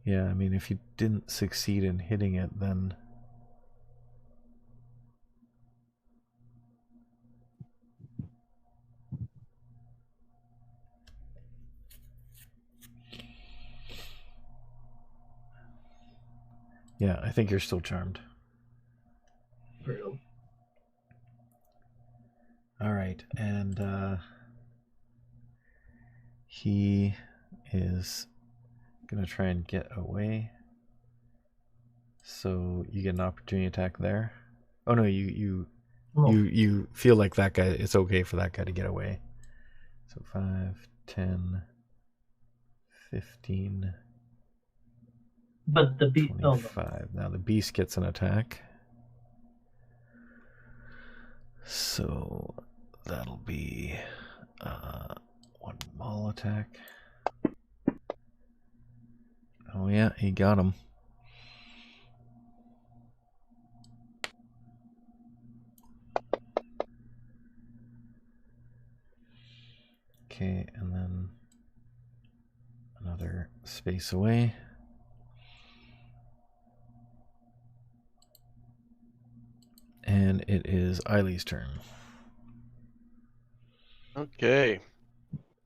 Yeah, I mean, if you didn't succeed in hitting it, then yeah, I think you're still charmed. brutal. All right, and he is gonna try and get away. So you get an opportunity attack there. Oh no, you feel like that guy. It's okay for that guy to get away. So 5, 10, 15. But the beast, 25. Now the beast gets an attack. So that'll be one maul attack. Oh yeah, he got him. Okay, and then another space away. And it is Eileen's turn. Okay.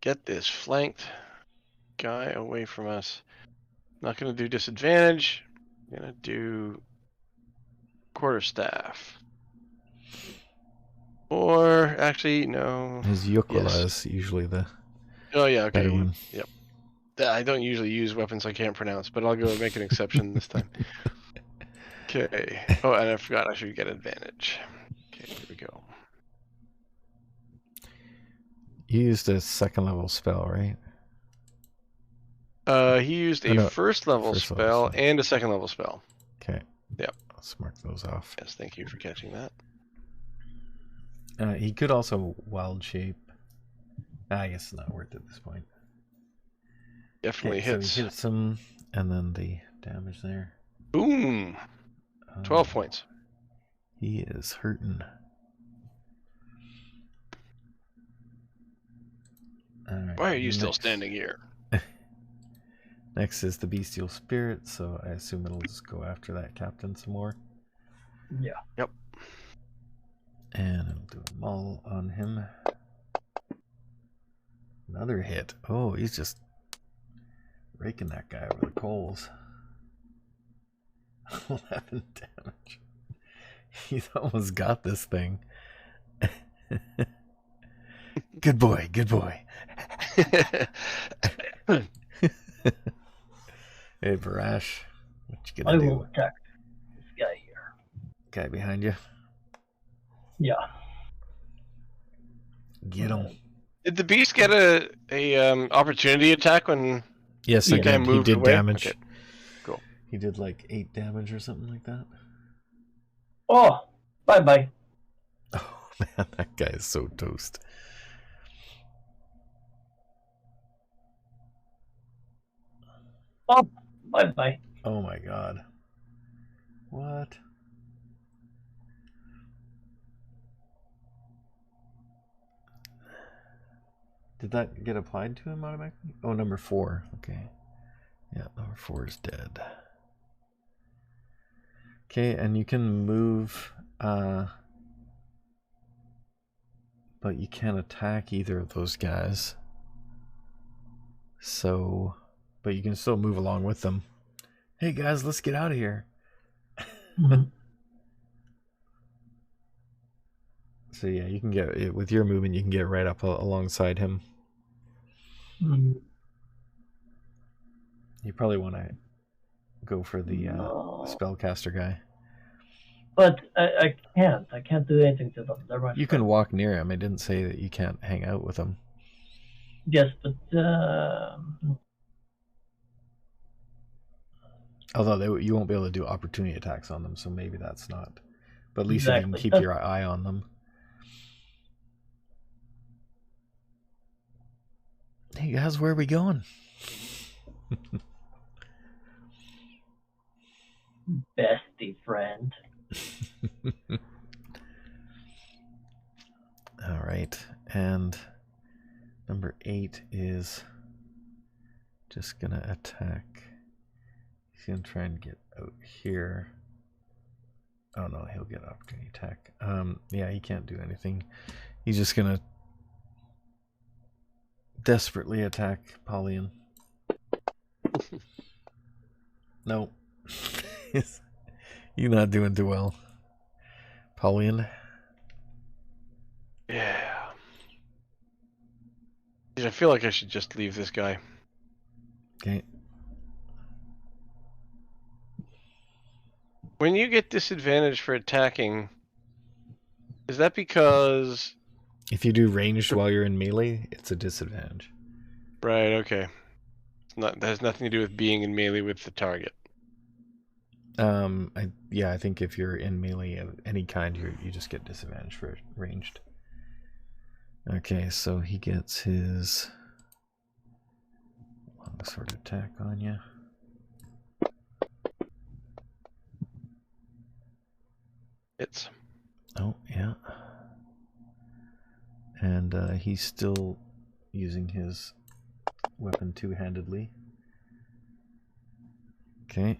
Get this flanked guy away from us. Not going to do disadvantage. I'm going to do quarterstaff. Or, actually, no. His Yukula is usually the Oh, yeah, okay. better one. Yep. I don't usually use weapons I can't pronounce, but I'll go and make an exception this time. Okay. Oh, and I forgot I should get advantage. Okay, here we go. You used a second level spell, right? He used a first level spell and a second level spell. Okay. Yep. Let's mark those off. Yes, thank you for catching that. He could also wild shape. I guess it's not worth it at this point. Definitely hits. So he hits him, and then the damage there. Boom! 12 points. He is hurting. Right, why are you still standing here? Next is the bestial spirit, so I assume it'll just go after that captain some more. Yeah. Yep. And it'll do a maul on him. Another hit. Oh, he's just raking that guy over the coals. 11 damage. He's almost got this thing. Good boy, good boy. Hey, Barash, what you gonna do? I will attack this guy here. Guy behind you. Yeah. Get him. Did the beast get a opportunity attack when Yes, the he guy did. moved He did away? damage. Okay. Cool. He did like 8 damage or something like that. Oh, bye-bye. Oh man, that guy is so toast. Oh, bye-bye. Oh my god. What? Did that get applied to him automatically? Oh, number 4. Okay. Yeah, number 4 is dead. Okay, and you can move, but you can't attack either of those guys. So, but you can still move along with them. Hey guys, let's get out of here. Mhm. So yeah, you can get, with your movement, you can get right up alongside him. Mhm. You probably want to go for the No. spellcaster guy. But I can't. I can't do anything to them. They're my You can walk near him. I didn't say that you can't hang out with him. Yes, but Although you won't be able to do opportunity attacks on them, so maybe that's not. But at least if you can keep your eye on them. Hey guys, where are we going? bestie friend. All right, and number 8 is just gonna attack. He's gonna try and get out here. Oh no, he'll get opportunity attack. Yeah, he can't do anything. He's just gonna desperately attack Paulian. No. You're not doing too well. Paulian. Yeah. I feel like I should just leave this guy. Okay. When you get disadvantage for attacking, is that because... If you do ranged while you're in melee, it's a disadvantage. Right, okay. That has nothing to do with being in melee with the target. I think if you're in melee of any kind, you just get disadvantage for ranged. Okay, so he gets his longsword attack on you. It's... Oh, yeah. And he's still using his weapon two-handedly. Okay.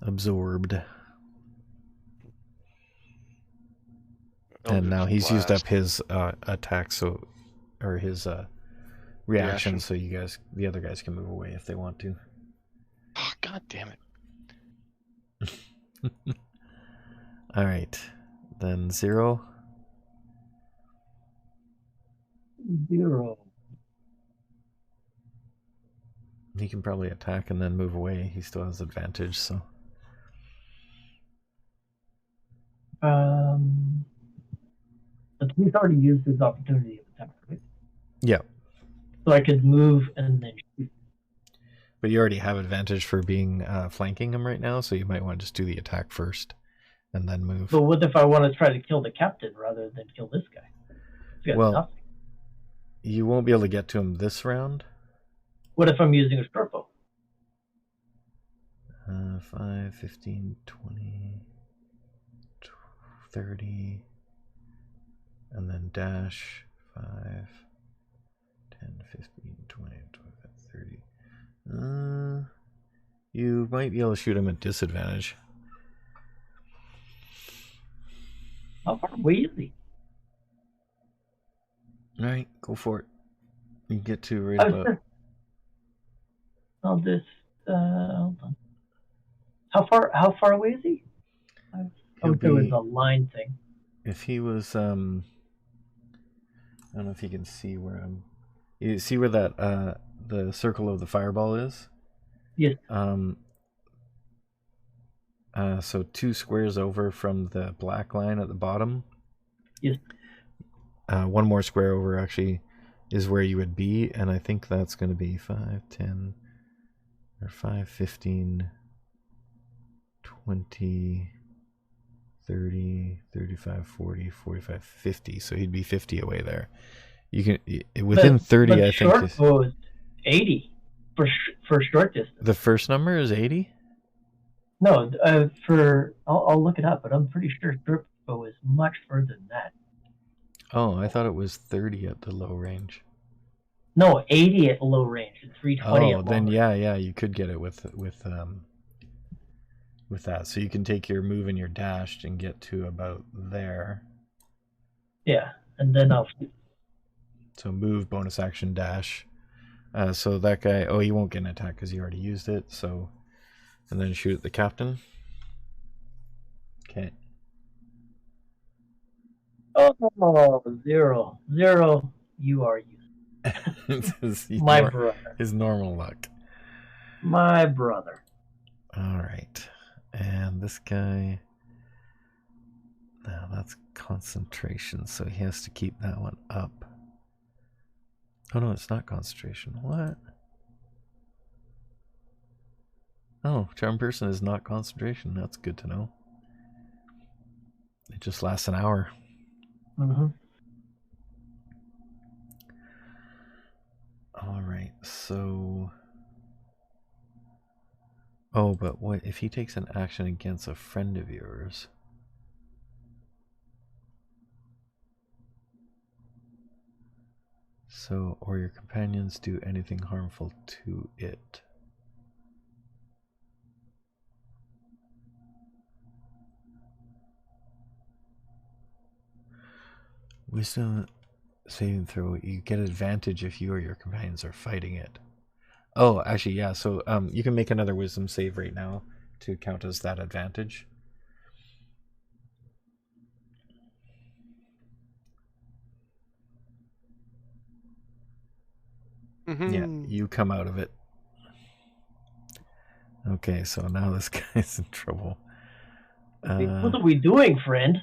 Absorbed. And now he's used up his attack, so, or his reaction, so the other guys can move away if they want to. Oh, god damn it. All right, then 0. 0. He can probably attack and then move away. He still has advantage, so. But he's already used his opportunity of attack, right? Yeah. So I could move and then shoot. But you already have advantage for being flanking him right now, so you might want to just do the attack first and then move. But what if I want to try to kill the captain rather than kill this guy? He's got nothing. You won't be able to get to him this round. What if I'm using a short bow? 5, 15, 20, 30, and then dash 5, 10, 15, 20, 25, 30. You might be able to shoot him at disadvantage. How far away is he? All right, go for it. You get to right about. I'll just hold on. How far away is he? There was a line thing. If he was, I don't know if you can see where I'm. You see where that the circle of the fireball is? Yes. So 2 squares over from the black line at the bottom. Yes. 1 more square over actually is where you would be, and I think that's going to be 5, 10, or 5, 15, 20, 30, 35, 40, 45, 50. So he'd be 50 away there. You can within 30, I think. Short bow is 80. for short distance. The first number is 80? No, I'll look it up, but I'm pretty sure short bow is much further than that. Oh, I thought it was 30 at the low range. No, 80 at low range and 320 at long then range. yeah, you could get it with that. So you can take your move and your dash and get to about there. Yeah, and then I'll... So move, bonus action, dash. So that guy, he won't get an attack because he already used it. So, and then shoot at the captain. Okay. Oh, 0. You are useless. My brother. His normal luck. My brother. All right. And this guy, now that's concentration, so he has to keep that one up. Oh no, it's not concentration. What? Oh, charm person is not concentration. That's good to know. It just lasts an hour. Mm-hmm. All right, so... Oh, but what if he takes an action against a friend of yours? So, or your companions do anything harmful to it. Wisdom saving throw, you get advantage if you or your companions are fighting it. Oh, actually, yeah, so you can make another wisdom save right now to count as that advantage. Yeah, you come out of it. Okay, so now this guy's in trouble. What are we doing, friend?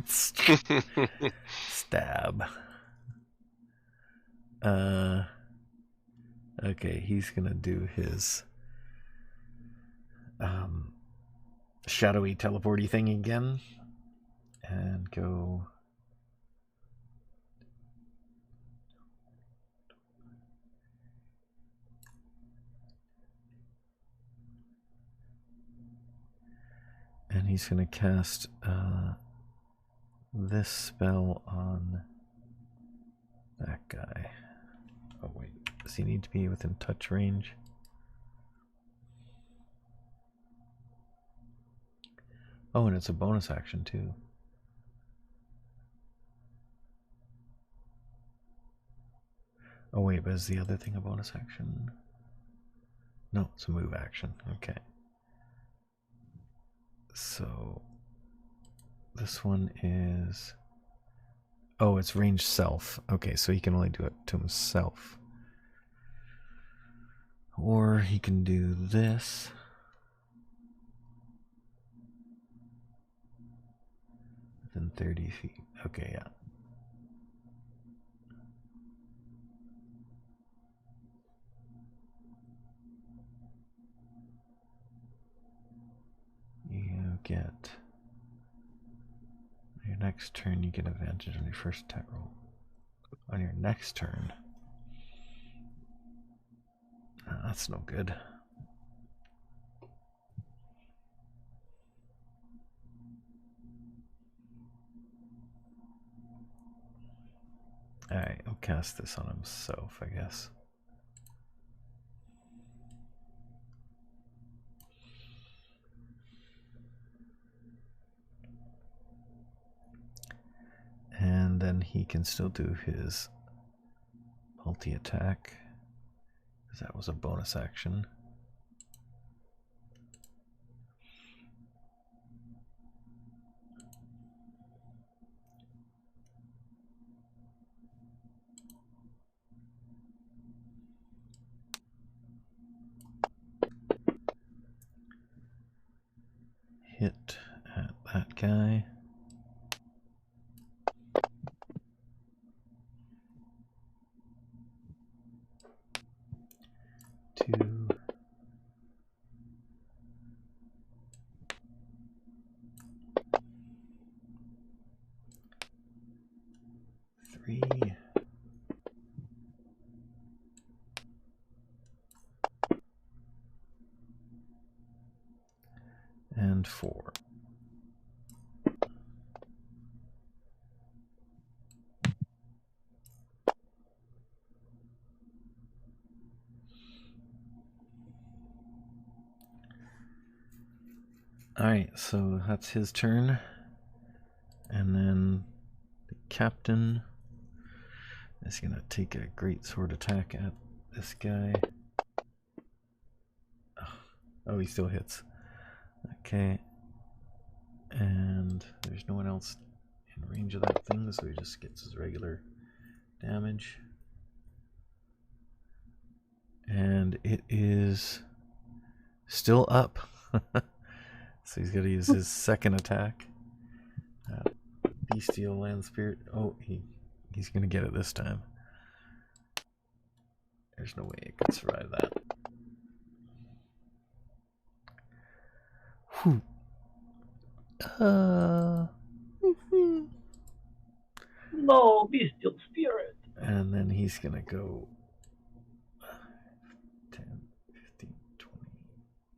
Stab. Okay, he's gonna do his shadowy teleporty thing again and go. And he's gonna cast this spell on that guy. Oh wait, does he need to be within touch range? Oh, and it's a bonus action too. Oh wait, but is the other thing a bonus action? No, it's a move action. Okay. So this one is... Oh, it's range self. Okay, so he can only do it to himself. Or he can do this. Within 30 feet. Okay, yeah. You get... Your next turn, you get advantage on your first attack roll. On your next turn. Oh, that's no good. Alright, I'll cast this on himself, I guess. And then he can still do his multi-attack, because that was a bonus action. Hit at that guy. 2. 3. and 4. Alright, so that's his turn. And then the captain is going to take a great sword attack at this guy. Oh, he still hits. Okay. And there's no one else in range of that thing, so he just gets his regular damage. And it is still up. So he's got to use his second attack. Bestial Land Spirit. Oh, he's going to get it this time. There's no way it could survive that. Whew. No, bestial spirit. And then he's going to go 10, 15, 20,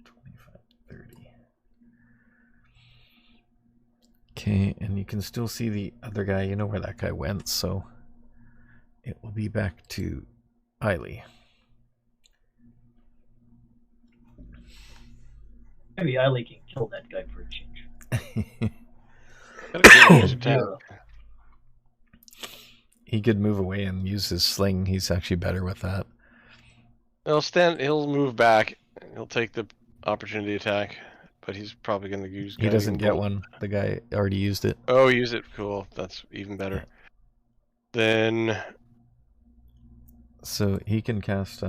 25, 30. Okay, and you can still see the other guy. You know where that guy went, so it will be back to Eiley. Maybe Eiley can kill that guy for a change. He could move away and use his sling. He's actually better with that. He'll move back. He'll take the opportunity attack, but he's probably going to use. He doesn't get one. The guy already used it. Oh, use it. Cool. That's even better. Yeah. Then. So he can cast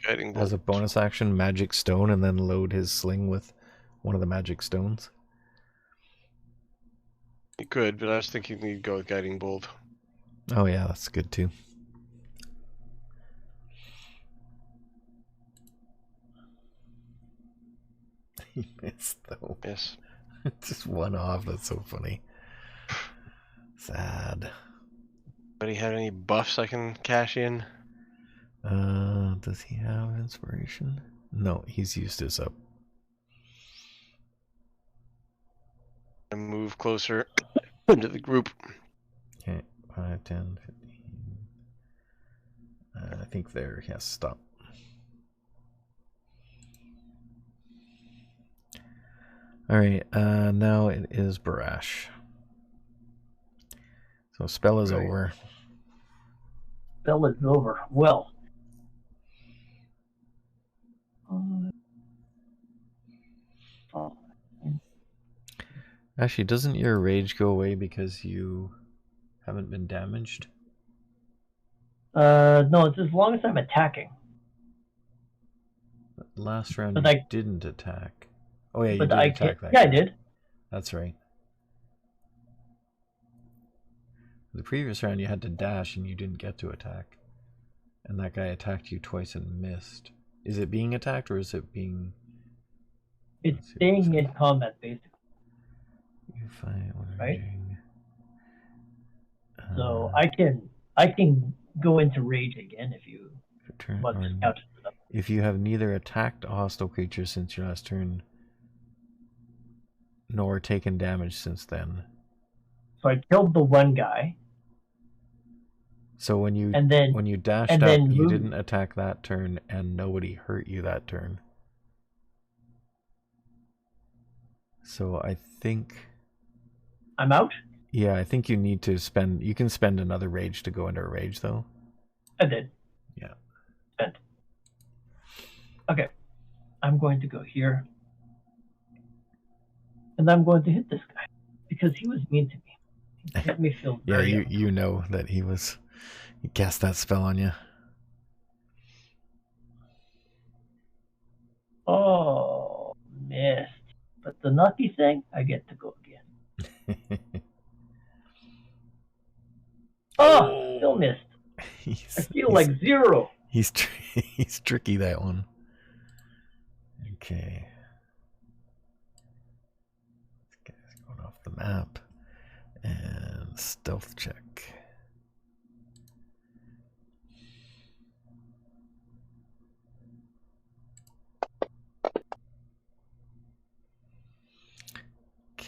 Guiding bolt. as a bonus action magic stone and then load his sling with one of the magic stones. He could, but I was thinking he'd go with guiding bolt. Oh yeah, that's good too. He missed though. Yes. Just one off. That's so funny. Sad. But he have any buffs I can cash in? Does he have inspiration? No, he's used his up. And move closer into the group. Okay, 5, 10, 15. I think there, yes, stop. Alright, now it is Barash. So spell is over. Spell is over. Well. Actually, doesn't your rage go away because you haven't been damaged? No, it's as long as I'm attacking. But last round But you didn't attack. Oh yeah, you But did I attack that yeah, I guy. did. That's right. The previous round you had to dash and you didn't get to attack. And that guy attacked you twice and missed. Is it being attacked or is it being... It's staying in combat, basically. You fight when Right? raging. So I can go into rage again if you Turn, want to or count it up. if you have neither attacked a hostile creature since your last turn, nor taken damage since then. So I killed the one guy. So when you dashed and up, then you moved. didn't attack that turn, and nobody hurt you that turn. So I think... I'm out? Yeah, I think you need to spend... You can spend another rage to go into a rage, though. I did. Yeah. Spent. Okay. I'm going to go here. And I'm going to hit this guy. Because he was mean to me. He made me feel Yeah, very you know that he cast that spell on you. Oh, missed. But the lucky thing, I get to go again. Oh, still missed. I feel like 0. He's tricky, that one. Okay. This guy's going off the map. And stealth check.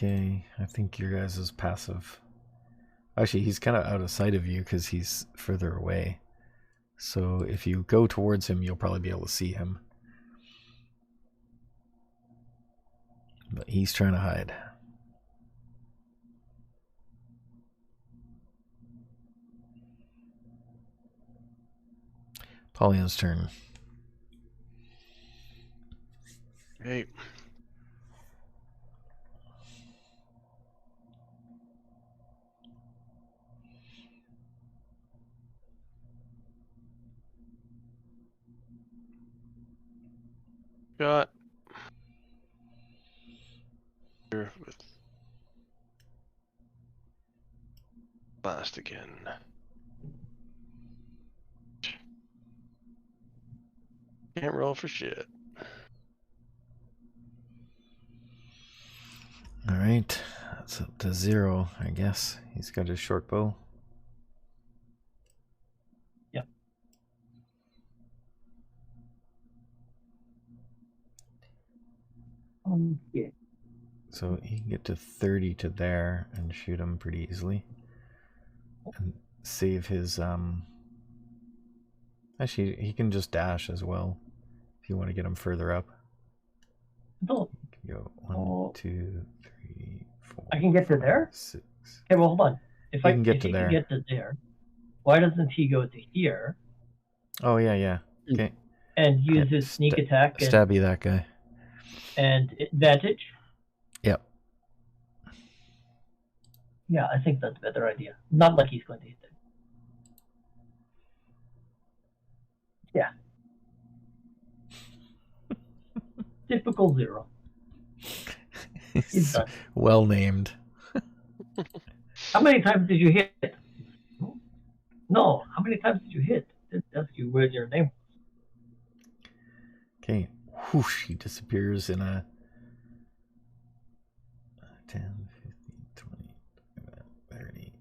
Okay, I think your guys is passive. Actually, he's kind of out of sight of you because he's further away. So if you go towards him, you'll probably be able to see him. But he's trying to hide. Pauline's turn. Hey. Got here with blast again. Can't roll for shit. Alright, that's up to 0, I guess. He's got his short bow. Yep. Yeah. So he can get to 30 to there and shoot him pretty easily. And save his, Actually, he can just dash as well, if you want to get him further up. No. You can go 1, 2, 3, 4. I can get to there? 6. Okay, well, hold on. If You I can get if to he there. can get to there, why doesn't he go to here Oh, yeah. Okay. and use his sneak attack Stabby that guy. and advantage? Yep. Yeah, I think that's a better idea. Not like he's going to hit it. Yeah. Typical 0. He's done. Well named. How many times did you hit? No, how many times did you hit? That's you. Where's your name? Okay. Whoosh, he disappears in a 10, 15, 20, 30.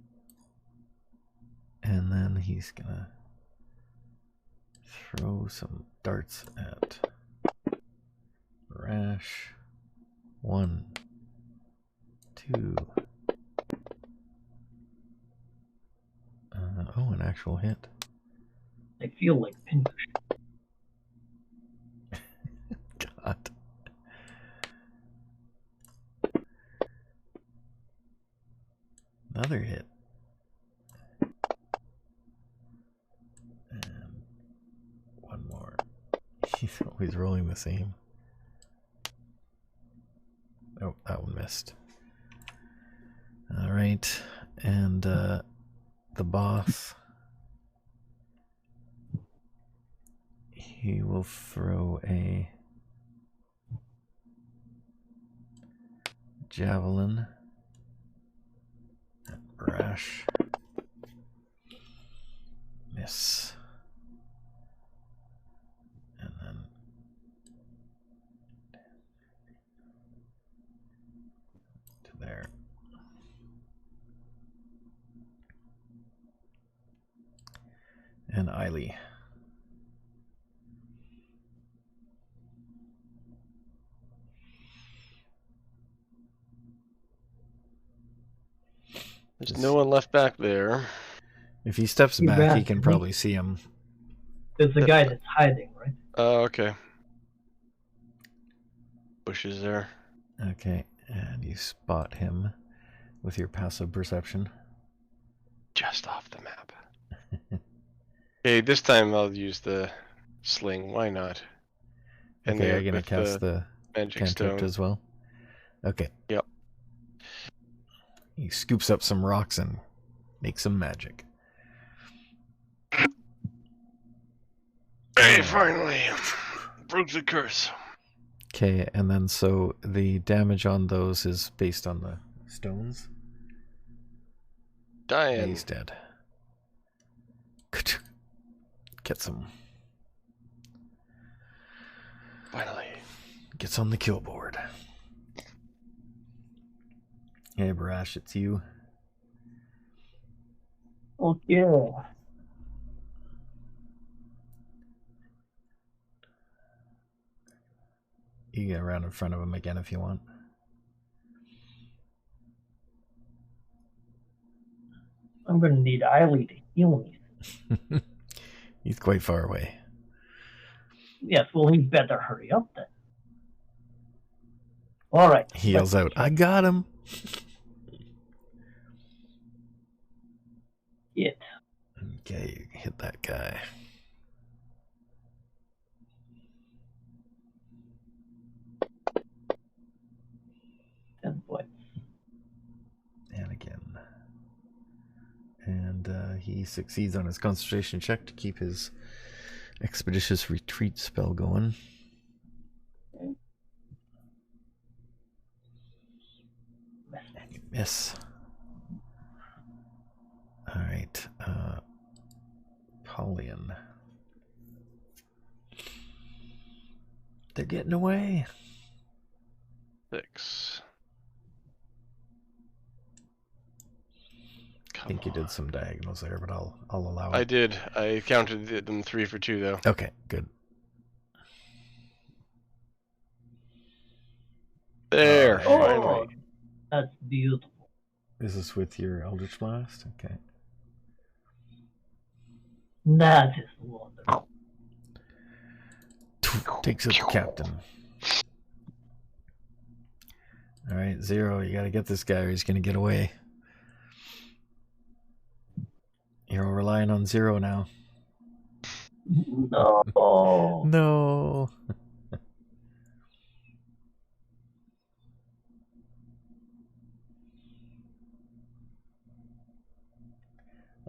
And then he's gonna throw some darts at Barash. 1, 2. Oh, an actual hit. I feel like pinch. God. Another hit. And one more. He's always rolling the same. Oh, that one missed. Alright. And the boss. He will throw a javelin at Barash. Miss. And then to there. And Eiley. There's no one left back there. If he steps back, he can probably see him. There's a guy that's hiding, right? Oh, okay. Bushes there. Okay, and you spot him with your passive perception. Just off the map. Okay, this time I'll use the sling. Why not? And Okay, are you going to cast the magic cantrip stone as well? Okay. Yep. He scoops up some rocks and makes some magic. Hey, finally! Broke the curse. Okay, and then so the damage on those is based on the stones. Dying. He's dead. Gets him. Finally. Gets on the kill board. Hey, Barash, it's you. Oh, yeah. You can get around in front of him again if you want. I'm gonna need Eiley to heal me. He's quite far away. Yes, well, he better hurry up then. All right. He yells out, "I got him!" It. Okay, hit that guy. Points. And again. And he succeeds on his concentration check to keep his expeditious retreat spell going. Okay. And you miss. Alright. Paulian. They're getting away. 6. I think you did some diagonals there, but I'll allow it. I did. I counted them 3 for 2 though. Okay, good. There, Oh, finally. that's beautiful. Is this with your Eldritch Blast? Okay. That is wonderful. Takes out the captain. Alright, Zero, you gotta get this guy or he's gonna get away. You're all relying on Zero now. No. No.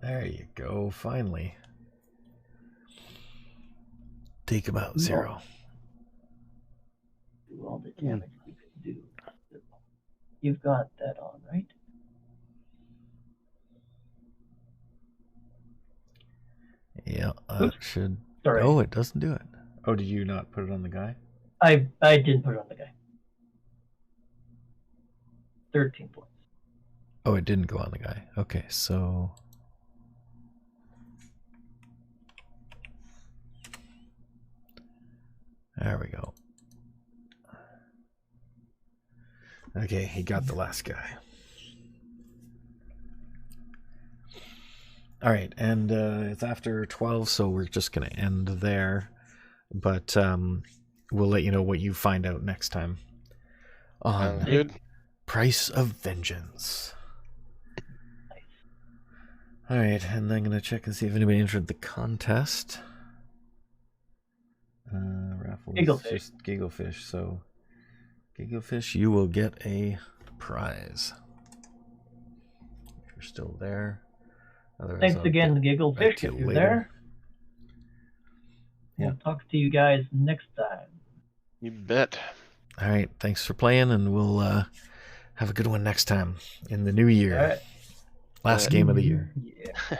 There you go, finally. Take him out, Zero. Do all the damage we could do. You've got that on, right? Yeah, Oops. should... Sorry. Oh, it doesn't do it. Oh, did you not put it on the guy? I did put it on the guy. 13 points. Oh, it didn't go on the guy. Okay, so... There we go. Okay, he got the last guy. All right, and it's after 12, so we're just going to end there. But we'll let you know what you find out next time on Good. Price of Vengeance. All right, and I'm going to check and see if anybody entered the contest. Raffle is Gigglefish. just Gigglefish, so Gigglefish, you will get a prize. If you're still there. Otherwise, Thanks I'll again, get Gigglefish, back to if you you're later. there. Yeah. We'll talk to you guys next time. You bet. All right, thanks for playing, and we'll have a good one next time in the new year. All right. Last game of the year. Yeah.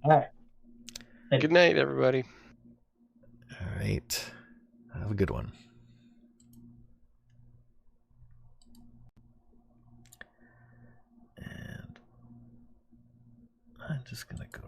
All right. Good night, everybody. All right. Have a good one. And I'm just going to go